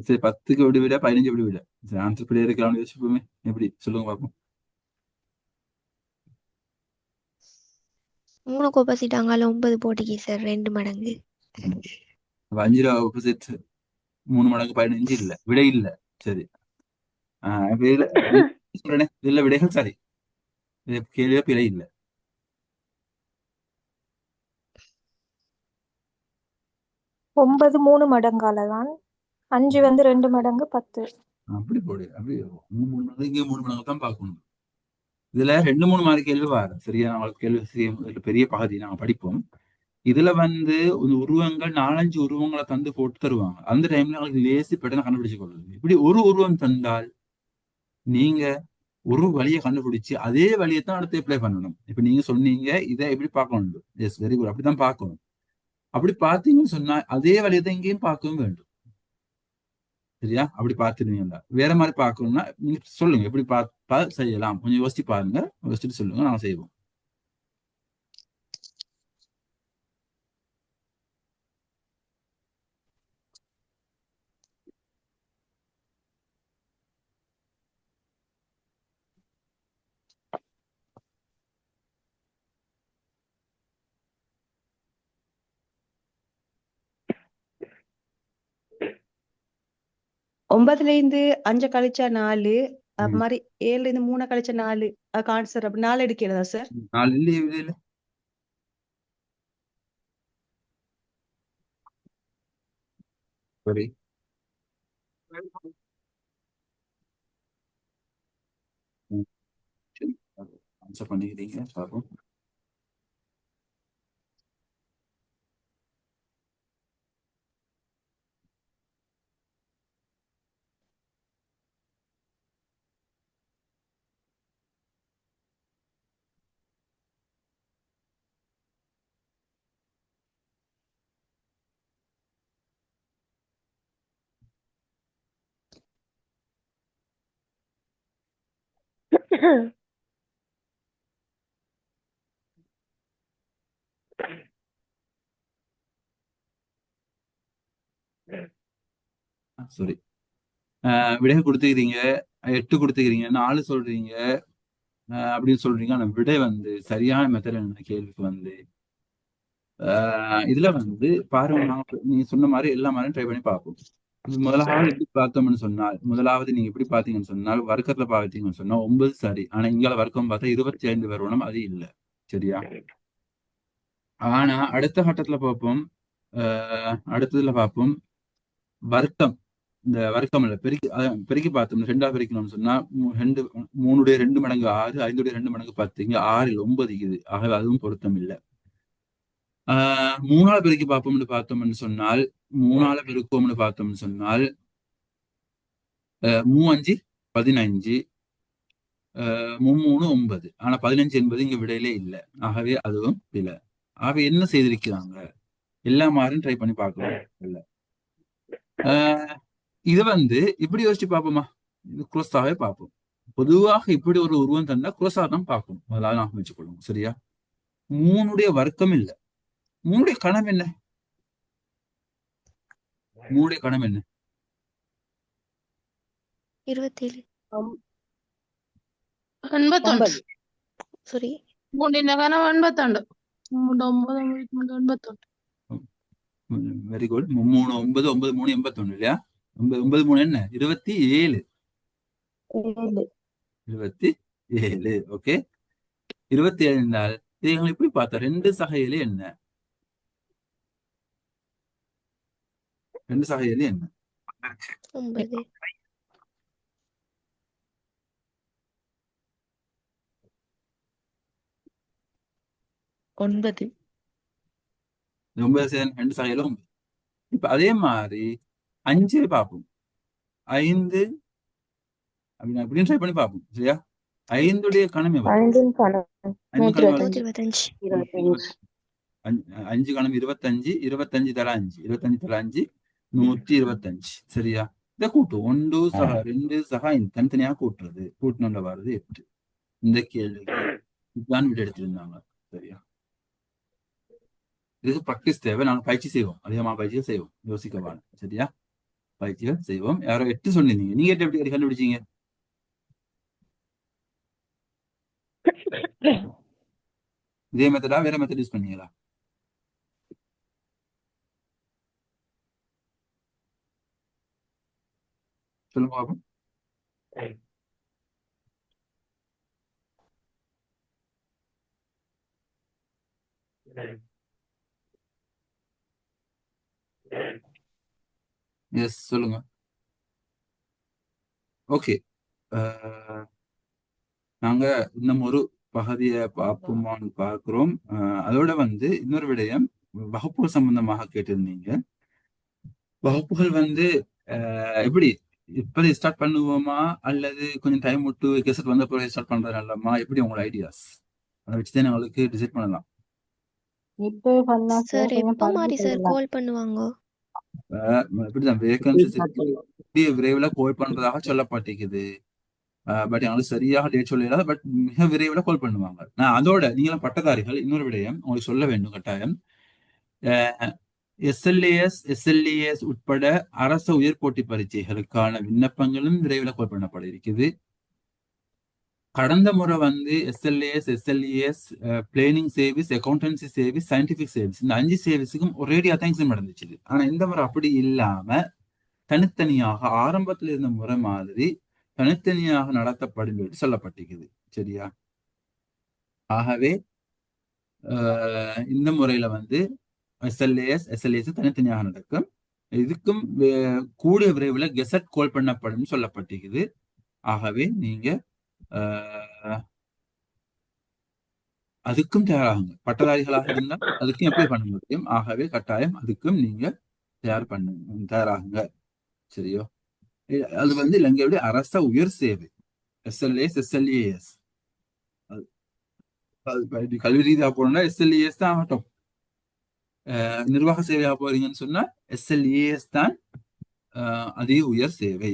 சரி, 10க்கு எப்படி விட 15 எப்படி விட? சரி, ஆன்சர் இப்படி இருக்கலாம்னு யோசிப்போமே. எப்படி சொல்லுங்க பார்ப்போம். 3 ஆப்போசிட் அங்கால 9 போட்டிக்கு சார் 2 மடங்கு. 5 ரூபா ஆப்போசிட் 3 மடங்கு 15 இல்ல, விடை இல்ல. சரி. விடை சொல்றேனே, இல்ல விடைகள் சரி. இது கேள்வியா பிழை இல்ல. 9 3 மடங்காலதான். 5 வந்து 2 மடங்கு 10. அப்படி போடு. அப்படி 3 மடங்கு இங்கே 3 மடங்கு தான் பார்க்கணும். இதுல 2 3 கேள்வி வரும். சரியா? நாங்களுக்கு கேள்வி இதுல பெரிய பகுதி நாங்க படிப்போம். இதுல வந்து ஒரு உருவங்கள் 4 5 உருவங்களை தந்து போட்டு தருவாங்க. அந்த டைம்ல எங்களுக்கு லேசி பெட்டனை கண்டுபிடிச்சு கொள்ளுது. இப்படி ஒரு உருவம் தந்தால் நீங்க ஒரு வழியை கண்டுபிடிச்சு அதே வழியை தான் அடுத்து அப்ளை பண்ணணும். இப்ப நீங்க சொன்னீங்க இதை எப்படி பார்க்கணும். Yes, very good. அப்படித்தான் பார்க்கணும். அப்படி பார்த்தீங்கன்னு சொன்னா அதே வழியை தான் இங்கேயும் பார்க்கவும் வேண்டும். சரியா? அப்படி பார்த்துருவீங்களா? வேற மாதிரி பார்க்கணும்னா நீங்க சொல்லுங்க, எப்படி பார்த்தா செய்யலாம். கொஞ்சம் யோசிச்சு பாருங்க. யோசிச்சுட்டு சொல்லுங்க, நாங்க செய்வோம். ஒன்பதுல இருந்து 5 கழிச்சா 4, அது ம். மாதிரி 7ல இருந்து 3 கழிச்சா 4. அதுக்கு ஆன்சர் அப்படி 4 எடுக்கிறதா சார்? நாலு இல்லையே இல்ல. சரி, ஆன்சர் பண்ணிக்கிறீங்க. பார்ப்போம். சாரி, விடை கொடுத்துக்கிறீங்க, 8 கொடுத்துக்கிறீங்க, 4 சொல்றீங்க, அப்படின்னு சொல்றீங்க. ஆனா விடை வந்து சரியான மெத்தட் என்ன கேள்விக்கு வந்து இதுல வந்து பாருங்க, நீங்க சொன்ன மாதிரி எல்லா மாதிரியும் ட்ரை பண்ணி பார்ப்போம். முதலாவது எப்படி பார்த்தோம்னு சொன்னால், முதலாவது நீங்க எப்படி பாத்தீங்கன்னு சொன்னால், வர்க்கத்துல பார்த்தீங்கன்னு சொன்னா 9 சரி. ஆனா இங்கால வர்க்கம் பார்த்தா 25 வரணும், அது இல்ல. சரியா? ஆனா அடுத்த கட்டத்துல பார்ப்போம். அடுத்ததுல பார்ப்போம் வர்க்கம். இந்த வர்க்கம் இல்ல பெருக்கி, பெருக்கி பார்த்தோம். 2ஆ பெருக்கணும்னு சொன்னா 3 2 மடங்கு 6, 5 2 மடங்கு 10, இங்க 6 9 இருக்குது. ஆகவே அதுவும் பொருத்தம் இல்லை. 3ஆல பெருக்கி பார்ப்போம்னு பார்த்தோம்னு சொன்னால், 3ஆல பெருக்குவோம்னு பார்த்தோம்னு சொன்னால் 3 5 15, 3 9. ஆனா 15 என்பது இங்க விடையிலே இல்லை. ஆகவே அதுவும் இல்லை. ஆகவே என்ன செய்திருக்கிறாங்க, எல்லா மாதிரியும் ட்ரை பண்ணி பார்க்கலாம். இல்ல இது வந்து இப்படி யோசிச்சு பார்ப்போமா, இது குரோஸாவே பார்ப்போம். பொதுவாக இப்படி ஒரு உருவம் தந்தா குரோஸா தான் பார்க்கணும். முதலாவது நான் வச்சுக்கொள்ளுங்க. சரியா? 3உடைய வர்க்கம் இல்லை. 3உடைய கணம் என்ன? 3உடைய கணம் என்ன? 27. 81. சாரி, 3 91. 3 9 91. Very good. 3 9 9 3 81 இல்லையா? 9 3 என்ன? 27. 27. ஓகே, 27 என்றால் இதை எங்களை எப்படி பார்த்தா 2 சகையிலே என்ன? 2 சகையிலே என்ன? 9. 9. 9 2 சகையில 9. இப்ப அதே மாதிரி 5 பார்ப்போம். 5 அப்படின்னு ட்ரை பண்ணி பார்ப்போம். சரியா? 5உடைய கணம் எவ்வளவு? 5 கணம் 5 கணம் எவ்வளவு? 125. 5 கணம் 25, 25 தர 5, 25 தர 5, 125. சரியா? இதை கூட்டும். 1 சக 2 சக 5 தனித்தனியா கூட்டுறது. கூட்டணும்ல வருது 8. இந்த கேள்விக்கு இதுதான் விட எடுத்திருந்தாங்க. சரியா? இதுக்கு ப்ராக்டிஸ் தேவை. நாங்க பயிற்சி செய்வோம், அதிகமா பயிற்சிகள் செய்வோம், யோசிக்கவான. சரியா? பயிற்சிகள் செய்வோம். யாரோ 8 சொன்னீங்க, நீங்க 8 எப்படி கண்டுபிடிச்சீங்க? இதே மெத்தடா வேற மெத்தட் யூஸ் பண்ணீங்களா? சொல்லுங்க பாப்போம். எஸ், சொல்லுங்க. ஓகே, நாங்க இன்னும் ஒரு பகுதியை பார்ப்போமான்னு பார்க்கிறோம். அதோட வந்து இன்னொரு விடயம், வகுப்புகள் சம்பந்தமாக கேட்டிருந்தீங்க. வகுப்புகள் வந்து எப்படி இப்போதே ஸ்டார்ட் பண்ணுவோமா, அல்லது கொஞ்சம் டைம் விட்டு கெசட் வந்த பிறகு ஸ்டார்ட் பண்றது நல்லமா? எப்படி உங்களோட ஐடியாஸ்? அதை வச்சுதான் எங்களுக்கு டிசைட் பண்ணலாம். இப்போ பண்ணா சார் எப்போ மாதிரி சார் கால் பண்ணுவாங்க? இப்படிதான் வேகன்சி விரைவில் கால் பண்றதாக சொல்லப்பட்டிருக்குது. பட் எங்களுக்கு சரியாக டேட் சொல்லிடாது. பட் மிக விரைவில் கால் பண்ணுவாங்க. நான் அதோட நீங்களும் பட்டதாரிகள், இன்னொரு விடயம் உங்களுக்கு சொல்ல வேண்டும் கட்டாயம். எஸ்எல்ஏஎஸ் உட்பட அரச உயர்போட்டி பரீட்சைகளுக்கான விண்ணப்பங்களும் விரைவில் கால் பண்ணப்பட இருக்குது. கடந்த முறை வந்து SLAS planning service, accountancy service, scientific service, இந்த 5 சர்வீஸுக்கும் ஒரேடியா தான் எக்ஸாம் நடந்துச்சு. ஆனா இந்த முறை அப்படி இல்லாம தனித்தனியாக ஆரம்பத்தில் இருந்த முறை மாதிரி தனித்தனியாக நடத்தப்படும் என்று சொல்லப்பட்டிருக்குது. சரியா? ஆகவே இந்த முறையில வந்து எஸ்எல்ஏஎஸ் தனித்தனியாக நடக்கும். இதுக்கும் கூடிய விரைவில் கெசட் கால் பண்ணப்படும் சொல்லப்பட்டிருக்குது. ஆகவே நீங்க அதுக்கும் தயாராகுங்க. பட்டதாரிகளாக இருந்தால் அதுக்கும் அப்ளை பண்ண முடியும். ஆகவே கட்டாயம் அதுக்கும் நீங்க தயாராகுங்க. சரியோ? அது வந்து இலங்கையுடைய அரச உயர் சேவை, எஸ்எல்ஏஎஸ். கல்வி ரீதியாக போனா எஸ்எல்ஏஎஸ் தான் ஆகட்டும். நிர்வாக சேவையாக போறீங்கன்னு சொன்னா எஸ்எல்ஏஎஸ் தான் அதிக உயர் சேவை.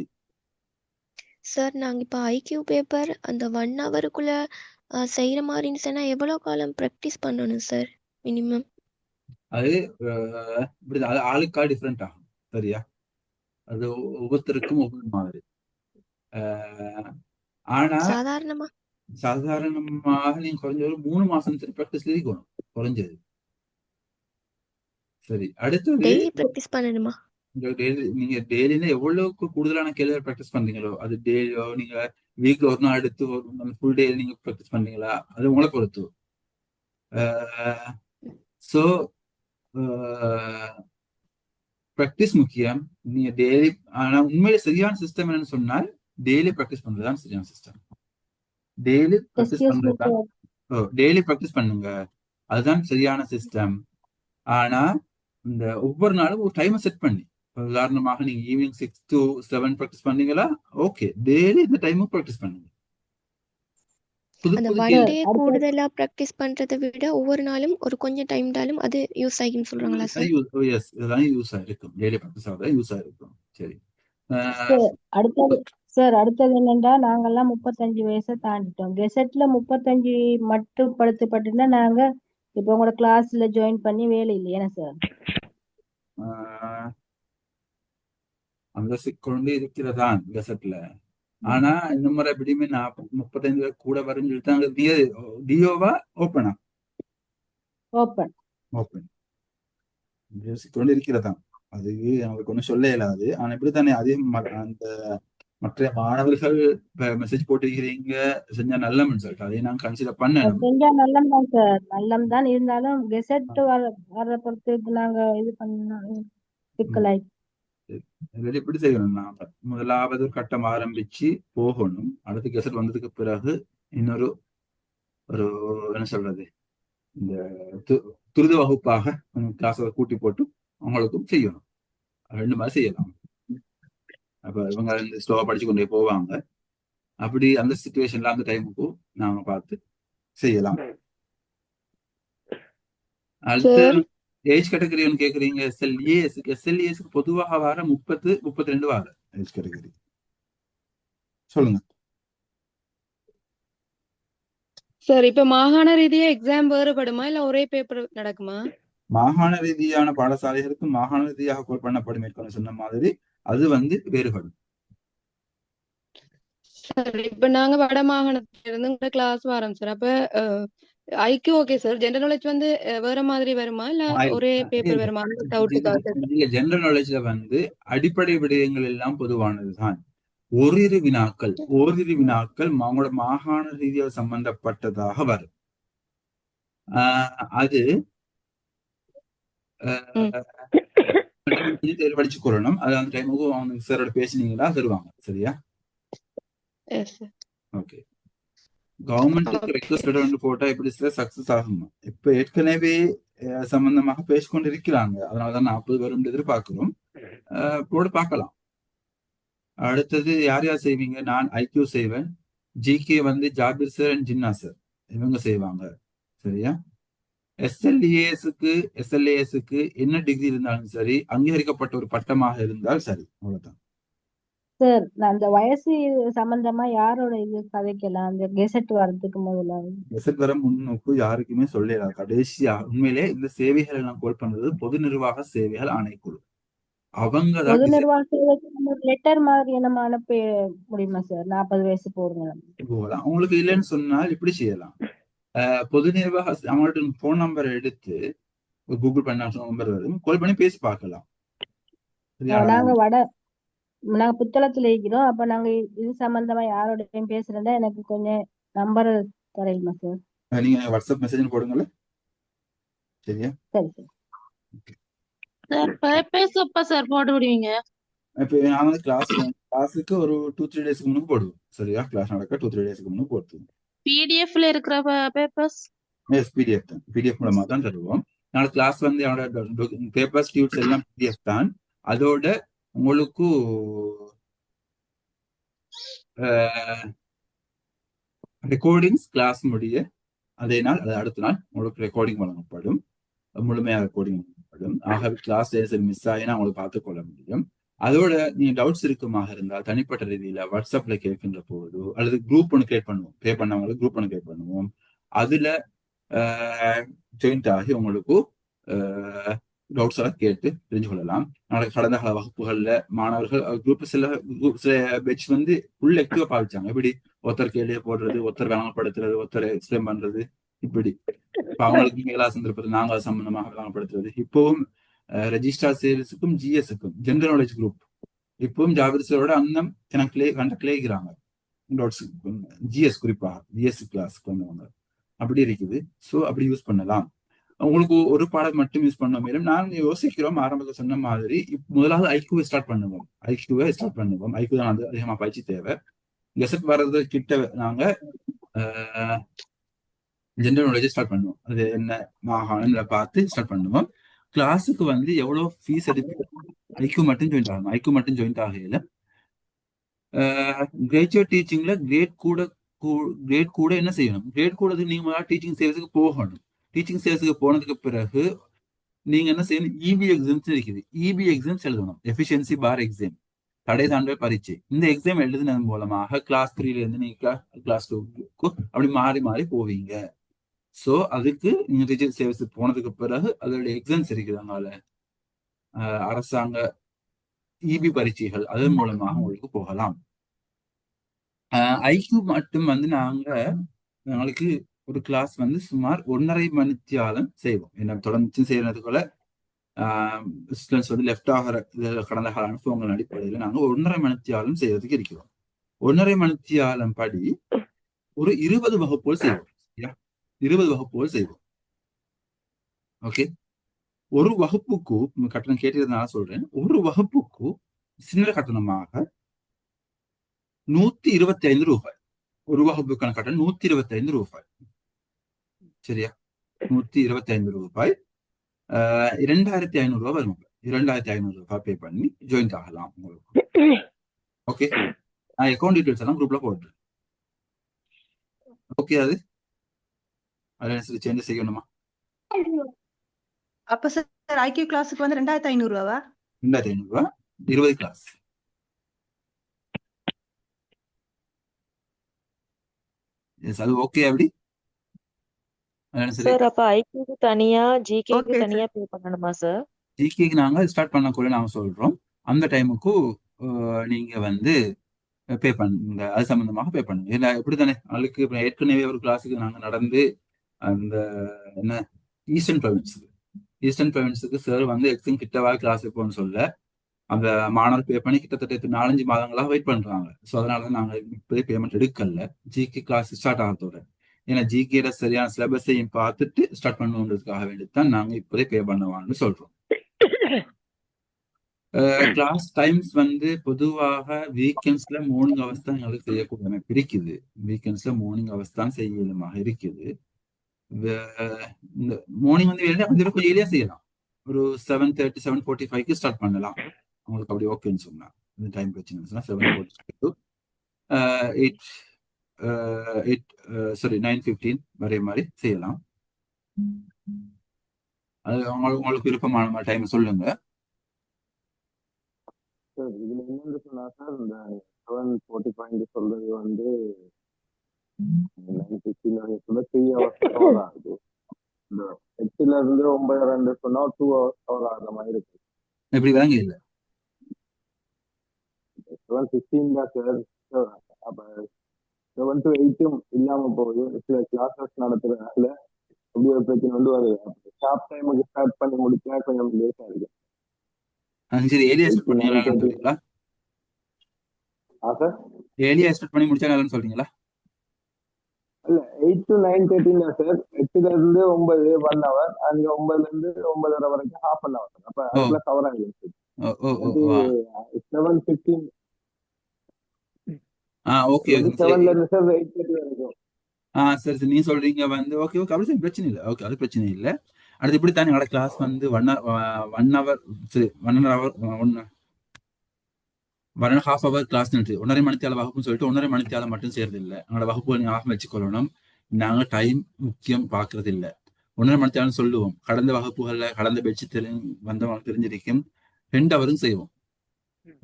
சார் நாங்க இப்போ ஐக்யூ பேப்பர் அந்த 1 ஹவருக்குள்ள செய்யற மாதிரின்னு சொன்னா எவ்வளவு காலம் ப்ராக்டிஸ் பண்ணணும் சார் மினிமம்? அது இப்படி ஆளுக்கா டிஃப்ரெண்ட் ஆகும். சரியா? அது ஒவ்வொருத்தருக்கும் ஒவ்வொரு மாதிரி. ஆனா சாதாரணமா சாதாரணமாக நீங்க குறைஞ்ச ஒரு 3 மாசம் சரி ப்ராக்டிஸ்ல இருக்கணும் குறைஞ்சது. சரி, அடுத்தது டெய்லி ப்ராக்டிஸ் பண்ணணுமா? நீங்க டெய்லியில எவ்வளவுக்கு கூடுதலான கேள்வி ப்ராக்டிஸ் பண்றீங்களோ, அது டெய்லியோ நீங்க வீக்ல ஒரு நாள் எடுத்து ஒரு ஃபுல் டே நீங்க ப்ராக்டிஸ் பண்றீங்களா, அது உங்களை பொறுத்து. ஸோ ப்ராக்டிஸ் முக்கியம். நீங்க டெய்லி, ஆனா உண்மையில சரியான சிஸ்டம் என்னன்னு சொன்னால் டெய்லி ப்ராக்டிஸ் பண்றதுதான் சரியான system. Daily practice excuse me பண்றதுதான், டெய்லி ப்ராக்டிஸ் பண்ணுங்க, அதுதான் சரியான சிஸ்டம். ஆனா இந்த ஒவ்வொரு நாளும் ஒரு டைமை செட் பண்ணி, உதாரணமாக நீங்க ஈவினிங் 6 to 7 ப்ராக்டிஸ் பண்ணீங்களா, ஓகே, டெய்லி இந்த டைமும் ப்ராக்டிஸ் பண்ணுங்க. புது அந்த புது ஒன் கேள்வி டே கூடுதலா ப்ராக்டிஸ் பண்றதை விட ஒவ்வொரு நாளும் ஒரு கொஞ்சம் டைம் டாலும் அது யூஸ் ஆகின்னு சொல்றாங்களா சார்? எஸ், இதெல்லாம் யூஸ் ஆயிருக்கும், டெய்லி ப்ராக்டிஸ் ஆகுது யூஸ் ஆயிருக்கும். சரி. சார் அடுத்தது அடுத்தது என்னன்னா நாங்கெல்லாம் 35 வயசை தாண்டிட்டோம். கெசட்ல 35 மட்டுப்படுத்தப்பட்டுன்னா நாங்க இப்போ உங்களோட கிளாஸ்ல ஜாயின் பண்ணி வேலை இல்லையா சார்? ஆஹ் அந்த சிக்கொண்டு இருக்கிறதான் கெசட்ல. ஆனா இந்த முறை எப்படியுமே 35 கூட வரும்னு சொல்லிட்டு டிஓவா ஓப்பனா ஓப்பன். ஓப்பன் கொண்டு இருக்கிறதான். அதுக்கு அவங்களுக்கு ஒன்றும் சொல்ல இயலாது. ஆனா இப்படித்தானே அதே அந்த மற்ற மாணவர்கள் மெசேஜ் போட்டிருக்கிறீங்க செஞ்சா நல்ல சொல்லிட்டு அதை நான் கன்சிடர் பண்ணணும். செஞ்சா நல்லம் தான் சார், நல்லம் தான். இருந்தாலும் கெசட் வர்ற பொறுத்து நாங்க இது பண்ண சிக்கலாய். இப்படி செய்யணும். நாம முதலாவது கட்டம் ஆரம்பிச்சு போகணும். அடுத்து கெசட் வந்ததுக்கு பிறகு இன்னொரு ஒரு என்ன சொல்றது, இந்த துரித வகுப்பாக கிளாஸை கூட்டி போட்டு அவங்களுக்கும் செய்யணும். 2 மாதிரி செய்யலாம். அப்ப இவங்க ஸ்லோவா படிச்சு கொண்டே போவாங்க. அப்படி அந்த சிச்சுவேஷன்ல அந்த டைமுக்கு நாம பார்த்து செய்யலாம். அடுத்து ஏஜ் கேட்டகரி ஒன்று கேக்குறீங்க. எஸ்எல்ஏஸ்க்கு பொதுவாக வார 32 வார ஏஜ் கேட்டகரி. சொல்லுங்க சார். இப்ப மாகாண ரீதியா எக்ஸாம் வேறுபடுமா இல்ல ஒரே பேப்பர் நடக்குமா? மாகாண ரீதியான பாடசாலைகளுக்கு மாகாண ரீதியாக பண்ணப்படும் ஏற்கனவே சொன்ன மாதிரி அது வேறுபடும். சார் இப்ப நாங்க வட மாகாணத்துல இருந்து கிளாஸ் வரோம் சார். அப்ப IQ okay sir. General knowledge வேற மாதிரி வருமா இல்ல ஒரே பேப்பர் வருமா? நீங்க ஜெனரல் நாலேஜ்ல அடிப்படை விடயங்கள் எல்லாம் பொதுவானதுதான். ஓரிரு வினாக்கள் அவங்களோட மாகாண ரீதியாக சம்பந்தப்பட்டதாக வரும். அது படிச்சு கொள்ளணும். அது அந்த டைமுக்கு அவங்க சாரோட பேசினீங்களா தருவாங்க. சரியா? ஓகே. கவர்மெண்ட்டுக்கு ரெக்வஸ்ட் லெட்டர் போட்டா எப்படி சார் சக்சஸ் ஆகுமா? இப்ப ஏற்கனவே சம்பந்தமாக பேசிக்கொண்டு இருக்கிறாங்க. அதனாலதான் 40 வரும் எதிர்பார்க்கிறோம். போட பார்க்கலாம். அடுத்தது யார் யார் செய்வீங்க? நான் ஐக்யூ செய்வேன். GK Jabir sir and Jinnah sir இவங்க செய்வாங்க. சரியா? எஸ்எல்ஏஎஸ்க்கு என்ன டிகிரி இருந்தாலும் சரி, அங்கீகரிக்கப்பட்ட ஒரு பட்டமாக இருந்தால் சரி, அவ்வளவுதான். சார் அந்த வயசு சம்பந்தமா யாரோட இது கதைக்கலாம்? அந்த கெசட் வர்றதுக்கு முதல்ல கெசட் வர முன்னோக்கு யாருக்குமே சொல்லல. கடைசியா உண்மையிலே இந்த சேவைகளை நான் கோல் பண்றது பொது நிர்வாக சேவைகள் ஆணைக்குழு. அவங்க பொது நிர்வாக சேவைக்கு லெட்டர் மாதிரி நம்ம அனுப்ப முடியுமா சார்? 40 வயசு போறவங்க அவங்களுக்கு இல்லைன்னு சொன்னால் இப்படி செய்யலாம். பொது நிர்வாக அவங்கள்ட்ட போன் நம்பர் எடுத்து கூகுள் பண்ண நம்பர் வரும், கால் பண்ணி பேசி பார்க்கலாம். நாங்க புத்தளத்துல இருக்கிறோம். அப்ப நாங்க இது சம்பந்தமா யாரோடையும் பேசுறதா எனக்கு கொஞ்சம் நம்பர் தரீங்களா சார்? நீங்க வாட்ஸ்அப் மெசேஜ் போடுங்களேன். சரியா? சரி சார் பேப்பர்ஸ் எப்ப சார் போட்டு விடுவீங்க? இப்ப நான் கிளாஸுக்கு ஒரு 2-3 டேஸ்க்கு முன்னாடி போடுவோம். சரியா? கிளாஸ் நடக்க 2-3 டேஸ்க்கு முன்னாடி போடுவோம். பிடிஎஃப்ல இருக்கிற பேப்பர்ஸ்? எஸ், பிடிஎஃப் தான். பிடிஎஃப் மூலமா தான் தருவோம். நாளை கிளாஸ் பேப்பர்ஸ் டியூட்ஸ் எல்லாம் பிடிஎஃப் தான். அதோட உங்களுக்கு ரெக்கார்டிங்ஸ் கிளாஸ் முடிய அதே நாள் அடுத்த நாள் உங்களுக்கு ரெக்கார்டிங் வழங்கப்படும். முழுமையாக ரெக்கார்டிங் வழங்கப்படும். ஆகவே கிளாஸ் மிஸ் ஆகினா அவங்களை பார்த்துக் கொள்ள முடியும். அதோட நீங்க டவுட்ஸ் இருக்குமாக இருந்தால் தனிப்பட்ட ரீதியில வாட்ஸ்அப்ல கேட்கின்ற போது அல்லது குரூப் ஒன்று கிரியேட் பண்ணுவோம், பே பண்ணவங்களுக்கு குரூப் ஒன்று கிரியேட் பண்ணுவோம். அதுல ஜாயிண்ட் ஆகி உங்களுக்கு டவுட்ஸ் எல்லாம் கேட்டு தெரிஞ்சு கொள்ளலாம். நாளைக்கு கடந்த கால வகுப்புகள்ல மாணவர்கள் குரூப் சில பேட்ச் வந்து ஃபுல் ஆக்டிவா பாவிச்சாங்க. எப்படி ஒருத்தர் கேள்வியை போடுறது, ஒருத்தர் விளங்கப்படுத்துறது, ஒருத்தர் எக்ஸ்பிளைன் பண்றது, இப்படி இப்ப அவங்களுக்கு நீங்க எல்லா சந்தர்ப்பத்தில் நாங்கள் அது சம்பந்தமாக விளங்கப்படுத்துறது. இப்பவும் ரெஜிஸ்டார் சேல்ஸுக்கும் ஜிஎஸ்க்கும் ஜெனரல் நாலேஜ் குரூப் இப்பவும் ஜாவிர் சாரோட அண்ணன் எனக்கு கிளைக்கிறாங்க. ஜிஎஸ் குறிப்பாக ஜிஎஸ் கிளாஸ்க்கு வந்தவங்க அப்படி இருக்குது. ஸோ அப்படி யூஸ் பண்ணலாம். உங்களுக்கு ஒரு பாடம் மட்டும் யூஸ் பண்ண மேலும் நான் யோசிக்கிறோம் ஆரம்பத்தில் சொன்ன மாதிரி முதலாவது ஐக்யூவை ஸ்டார்ட் பண்ணுவோம். ஐக்யூ தான் அது அதிகமாக பயிற்சி தேவை. கெசட் வர்றது கிட்ட நாங்க ஜெனரல் நாலேஜ் ஸ்டார்ட் பண்ணுவோம். அது என்ன மாகாணம்ல பார்த்து ஸ்டார்ட் பண்ணுவோம். கிளாஸுக்கு வந்து எவ்வளவு ஃபீஸ் எடுத்து ஐக்யூ மட்டும் ஜாயின்ட் ஆகணும். ஐக்யூ மட்டும் ஜாயின்ட் ஆகையில கிராஜுவேட் டீச்சிங்ல கிரேட் கூட என்ன செய்யணும்? கிரேட் கூட நீங்க டீச்சிங் சேல்ஸுக்கு போகணும். டீச்சிங் சேல்ஸுக்கு போனதுக்கு பிறகு நீங்க என்ன செய்யணும்? இபி எக்ஸாம்ஸ் இருக்குது. இபி எக்ஸாம்ஸ் எழுதணும். எஃபிஷியன்சி பார் எக்ஸாம், தடை தாண்டல் பரீட்சை. இந்த எக்ஸாம் எழுதுனது மூலமாக கிளாஸ் 3ல இருந்து நீங்க கிளாஸ் 2க்கு அப்படி மாறி மாறி போவீங்க. ஸோ அதுக்கு நீங்க டீச்சிங் சேல்ஸுக்கு போனதுக்கு பிறகு அதோட எக்ஸாம்ஸ் இருக்கிறதுனால அரசாங்க இபி பரீட்சைகள் அதன் மூலமாக உங்களுக்கு போகலாம். ஐக்யூ மட்டும் வந்து நாங்களுக்கு ஒரு கிளாஸ் வந்து சுமார் 1.5 மணித்தியாலம் செய்வோம். என்ன தொடர்ந்து செய்யறதுக்குள்ள ஸ்டூடெண்ட்ஸ் வந்து லெஃப்ட் ஆகிற கடந்த கால அனுபவங்கள் அடிப்படையில் நாங்கள் 1.5 மணித்தியாலம் செய்யறதுக்கு இருக்கிறோம். 1.5 மணித்தியாலம் படி ஒரு 20 வகுப்புகள் செய்வோம். 20 வகுப்புகள் செய்வோம். ஓகே, ஒரு வகுப்புக்கு கட்டணம் கேட்டதுனால சொல்றேன். ஒரு வகுப்புக்கு சின்ன கட்டணமாக 125 ரூபாய். ஒரு வகுப்புக்கான கட்டணம் 125 ரூபாய். சரியா? 125 ரூபாய். 2500 ரூபாய் வரும். 2500 ரூபாய் பே பண்ணி ஜாயின் ஆகலாம் உங்களுக்கு. ஓகே, நான் அக்கௌண்ட் டீடைல்ஸ் எல்லாம் குரூப்ல போடுறேன். ஓகே, அது சேஞ்ச் செய்யணுமா? அப்ப சார் ஐக்யூ கிளாஸுக்கு வந்து 2500 ரூபாவா? 2500 ரூபாய் 20 கிளாஸ். அது ஓகே அப்படி? சார் அப்ப ஐக்யூக்கு தனியா ஜிகேக்கு தனியா பே பண்ணணுமா சார்? ஜிகேக்கு நாங்க ஸ்டார்ட் பண்ணக்குள்ள நாங்க சொல்றோம் அந்த டைமுக்கு நீங்க வந்து பே பண்ணுங்க. அது சம்பந்தமாக பே பண்ணுங்க. ஏன்னா எப்படித்தானே அதுக்கு ஏற்கனவே ஒரு கிளாஸுக்கு நாங்க நடந்து அந்த என்ன ஈஸ்டர்ன் ப்ரொவின்ஸுக்கு சார் வந்து எக்ஸாம் கிட்டவா கிளாஸ் போன்னு சொல்ல அந்த மாணவர் பே பண்ணி கிட்டத்தட்ட 4-5 மாதங்களாக வெயிட் பண்றாங்க. ஸோ அதனாலதான் நாங்க இப்போதே பேமெண்ட் எடுக்கல. ஜிகே கிளாஸ் ஸ்டார்ட் ஆகிறதோட ஏன்னா ஜிகேட சரியான சிலபஸையும் பார்த்துட்டு ஸ்டார்ட் பண்ணுன்றதுக்காக வேண்டித்தான் நாங்க இப்போதே பே பண்ணுவான்னு சொல்றோம். கிளாஸ் டைம்ஸ் வந்து பொதுவாக வீக்கெண்ட்ஸ்ல மார்னிங் அவர்ஸ் தான் எங்களுக்கு செய்யக்கூடிய அமைப்பு இருக்குது. வீக்கெண்ட்ஸ்ல மார்னிங் அவர்ஸ் தான் செய்யலுமாக இருக்குது. இந்த மார்னிங் வந்து கொஞ்சம் ஏரியா செய்யலாம். ஒரு 7:30 7:45க்கு ஸ்டார்ட் பண்ணலாம். உங்களுக்கு அப்படி ஓகேன்னு சொன்னா இந்த டைம் பிரச்சனை 7:45 to 9:15 வரை மாதிரி செய்யலாம். அது உங்களுக்கு விருப்பமான டைம் சொல்லுங்க. சார் இதுல என்னன்னு சொன்னா சார் இந்த 7:45 சொல்றது வந்து 9:15 சொல்ல 3 hours கவர் ஆகுது. இந்த 8ல இருந்து 9:02 சொன்னா 2 hours கவர் ஆகுற மாதிரி இருக்கு. எப்படி வாங்க இல்ல 7:15 தான் சார். அப்ப 7 to 8 இல்லாம போகுது. சில கிளாஸஸ் நடத்துறதுனால அப்படி ஒரு பிரச்சனை வந்து வருது. ஷார்ப் டைமுக்கு ஸ்டார்ட் பண்ணி முடிச்சா கொஞ்சம் லேட்டா இருக்கு. சரி, ஏரியா ஸ்டார்ட் பண்ணீங்களா? சார் ஏரியா ஸ்டார்ட் பண்ணி முடிச்சா நல்லா சொல்றீங்களா? இல்ல 8 to 9:30 தான் சார். 8ல இருந்து 9 1 hour, அங்க 9ல இருந்து 9:30 வரைக்கும் half an hour. அப்ப அதுல கவர் ஆகிடுச்சு. 7:15 ஓகே 7ல இருந்து சார் 8:30 வரைக்கும். சரி நீ சொல்றீங்க வந்து ஓகே அப்படி பிரச்சனை இல்லை. ஓகே, அது பிரச்சனை இல்லை. அடுத்து இப்படி தானே எங்களோட கிளாஸ் வந்து 1.5 hour கிளாஸ் 1.5 மணித்தியால வகுப்புன்னு சொல்லிட்டு 1.5 மணித்தியால மட்டும் செய்யறது இல்லை. எங்களோட வகுப்பு ஞாபகம் வச்சுக்கொள்ளணும். நாங்க டைம் முக்கியம் பாக்குறது இல்லை. 1.5 மணித்தியாலம் சொல்லுவோம். கடந்த வகுப்புகள்ல கடந்த பெட்ஷீட் வந்தவங்க தெரிஞ்சிருக்கும் 2 ஹவரும் செய்வோம்.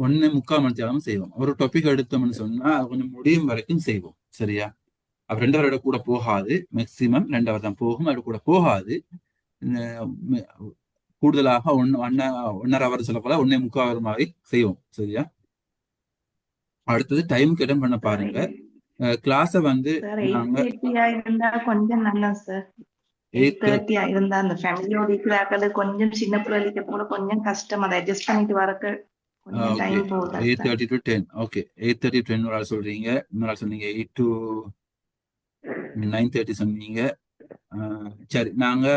1.25 மணி நேரம் செய்வோம். ஒரு டாபிக் எடுத்தோம்னு சொன்னா அது கொஞ்சம் முடியும் வரைக்கும் செய்வோம். சரியா? அப்ப 2 ஹவரோட கூட போகாது. மேக்சிமம் 2 ஹவர் தான் போகும். அது கூட போகாது. ம- கூடுதலாக 1.5 ஹவர் சொல்லப்போல 1.25 ஹவர் மாதிரி செய்வோம். சரியா? அடுத்தது டைம் அட்டெண்ட் பண்ண பாருங்க. கிளாஸை வந்து சார் நாங்க 8:30 இருந்தா கொஞ்சம் நல்லா சார். 8:30 8:30 இருந்தா அந்த ஃபேமிலியோட இருக்கிறாக்கள் கொஞ்சம் சின்ன பிள்ளைகளுக்கு கூட கொஞ்சம் கஷ்டம். அதை அட்ஜஸ்ட் பண்ணிட்டு வரக்கு கொஞ்சம் ஓகே டைம் போகுதா சார்? 8:30 to 10. ஓகே 8:30 to 10 ஒரு ஆள் சொல்றீங்க. இன்னொரு ஆள் சொன்னீங்க 8 to 9:30 சொன்னீங்க. சரி, நாங்க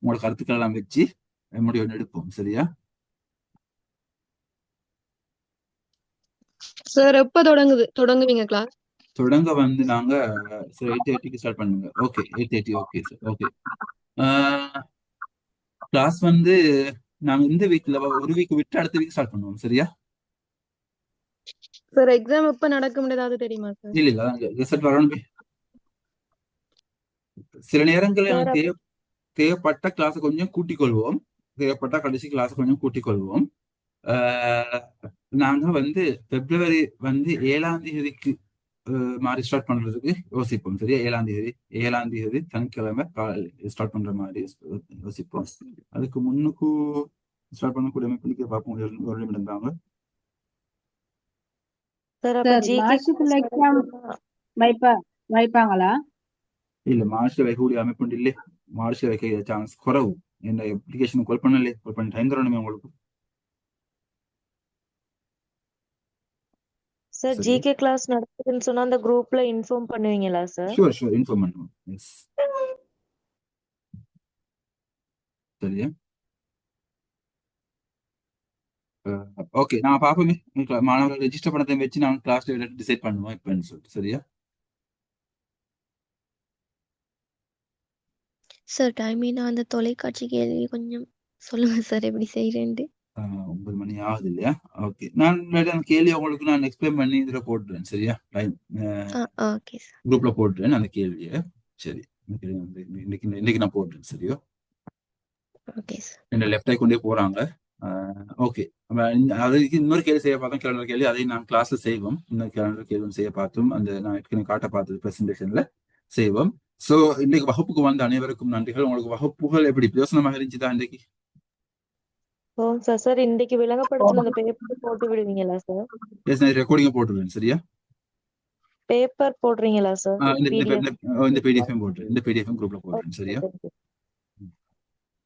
உங்களோட கருத்துக்கள் எல்லாம் வச்சு முடிவு எடுப்போம். சரியா? சார் எப்ப தொடங்குவீங்க கிளாஸ்? தொடங்க வந்து நாங்க 8:30க்கு ஸ்டார்ட் பண்ணுங்க. Okay 8:30. Okay sir. Okay class வந்து நாங்க இந்த வீக்ல ஒரு வீக் விட்டு அடுத்த வீக் ஸ்டார்ட் பண்ணுவோம். சரியா? சார் எக்ஸாம் எப்ப நடக்கும் ஏதாவது தெரியுமா சார்? இல்ல இல்ல ரிசல்ட் வரணும். சில நேரங்களில் சார் தேவைப்பட்ட கிளாஸை கொஞ்சம் கூட்டிக் கொள்வோம். தேவைப்பட்ட கடைசி கிளாஸை கொஞ்சம் கூட்டிக் கொள்வோம். நாங்க வந்து பிப்ரவரி வந்து 7ஆம் தேதிக்கு மாதிரி ஸ்டார்ட் பண்றதுக்கு யோசிப்போம். சரியா? 7ஆம் தேதி சனிக்கிழமை ஸ்டார்ட் பண்ற மாதிரி யோசிப்போம். அதுக்கு முன்னுக்கு ஸ்டார்ட் பண்ணக்கூடிய அமைப்பு பார்ப்போம். ஒரு நிமிடம் தாங்க. சார் அப்ப சார் ஜிகே மார்ச்சுக்குள்ள எக்ஸாம் வைப்பாங்களா? இல்ல மார்ச்ல வைக்கக்கூடிய அமைப்பு இல்லை. மார்ச்ல வைக்க சான்ஸ் குறவு. இந்த அப்ளிகேஷன் கால் பண்ணி டைம் தரணுமே உங்களுக்கு. சார் சரியா? ஜிகே கிளாஸ் நடக்குதுன்னு சொன்னா அந்த குரூப்ல இன்ஃபார்ம் பண்ணுவீங்களா சார்? ஷூர் இன்ஃபார்ம் பண்ணுவோம். எஸ். சரியா? ஓகே நான் பார்ப்போமே. மாணவர்கள் ரெஜிஸ்டர் பண்ணதை வச்சு நான் கிளாஸ் டிசைட் பண்ணுவோம் இப்பன்னு சொல்லிட்டு. சரியா? சார் டைமிங் அந்த தொலைக்காட்சி கேள்வி கொஞ்சம் சொல்லுங்க சார் எப்படி செய்யறேன்ட்டு. 9 மணி ஆகுது இல்லையா? ஓகே நான் இல்லாட்டி அந்த கேள்வி உங்களுக்கு நான் எக்ஸ்பிளைன் பண்ணி இதில் போட்டுறேன். சரியா? Time okay sir. குரூப்ல போட்டுறேன் அந்த கேள்வியை. சரி, இன்னைக்கு நான் போட்டுறேன். சரியா? Okay sir. என்ன லெஃப்ட் ஐ கொண்டே போறாங்க. ஓகே அது இன்னொரு கேள்வி செய்ய பார்த்தோம். கேலண்டர் கேள்வி அதையும் நான் கிளாஸ்ல செய்வோம். இன்னொரு கேலண்டர் கேள்வி செய்ய பார்த்தோம். அந்த நான் ஏற்கனவே காட்ட பார்த்தது பிரசன்டேஷன்ல செய்வோம். சோ இன்னைக்கு வகுப்புக்கு வந்த அனைவருக்கும் நன்றிகள். உங்களுக்கு வகுப்புகள் எப்படி பிரயோசனமாக இருந்துச்சுதான் இன்னைக்கு? ஓ சார் சார் இன்னைக்கு விளங்கப்படுத்தின அந்த பேப்பர் போட்டு விடுவீங்களா சார்? எஸ், நான் ரெக்கார்டிங்க போட்டுருவேன். சரியா? பேப்பர் போடுறீங்களா சார்? இந்த பிடிஎஃப் போட்டுறேன். இந்த பிடிஎஃப் குரூப்ல போடுறேன். சரியா?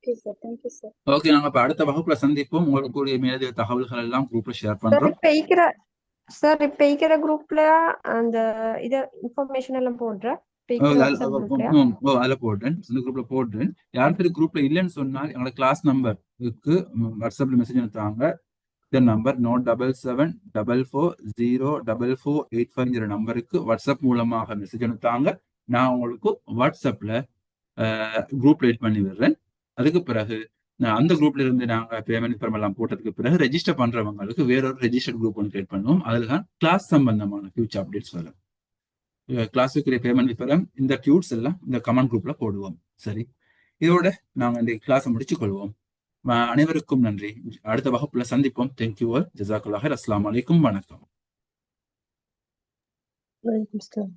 Okay sir. Thank you sir. Okay நாங்க இப்ப அடுத்த வகுப்புல சந்திப்போம். உங்களுக்கு கூடிய மேலதிக தகவல்கள் எல்லாம் குரூப்ல ஷேர் சார் பண்றோம். இப்ப இருக்கிற குரூப்ல அந்த இத இன்ஃபர்மேஷன் எல்லாம் போடுற வாட்ஸ்அப் குரூப்லயா? அதுல போடுறேன். இந்த குரூப்ல போடுறேன். யாருக்கு குரூப்ல இல்லைன்னு சொன்னால் எங்களோட கிளாஸ் நம்பருக்கு வாட்ஸ்அப்ல மெசேஜ் அனுப்புறாங்க. இந்த நம்பர் 9774404485 நம்பருக்கு வாட்ஸ்அப் மூலமாக மெசேஜ் அனுப்புறாங்க. நான் உங்களுக்கு வாட்ஸ்அப்ல குரூப் எட் பண்ணி விடுறேன். அதுக்கு பிறகு அந்த குரூப்ல இருந்து நாங்க பேமெண்ட் ஃபார்ம் எல்லாம் போட்டதுக்கு பிறகு ரெஜிஸ்டர் பண்றவங்களுக்கு வேறொரு ரெஜிஸ்டர்ட் குரூப் ஒன்று கிரியேட் பண்ணுவோம். அதுல தான் கிளாஸ் சம்பந்தமான ஃபியூச்சர் அப்டேட்ஸ் வரும். கிளாஸுக்குரிய பேமெண்ட் விவரம் இந்த டியூட்ஸ் எல்லாம் இந்த கமெண்ட் குரூப்ல போடுவோம். சரி, இதோட நாங்க இந்த கிளாஸை முடிச்சு கொள்வோம். அனைவருக்கும் நன்றி. அடுத்த வகுப்புல சந்திப்போம். தேங்க்யூ. ஜஸாக்கல்லாஹ். அஸ்ஸலாமு அலைக்கும். வணக்கம். வணக்கம் சார்.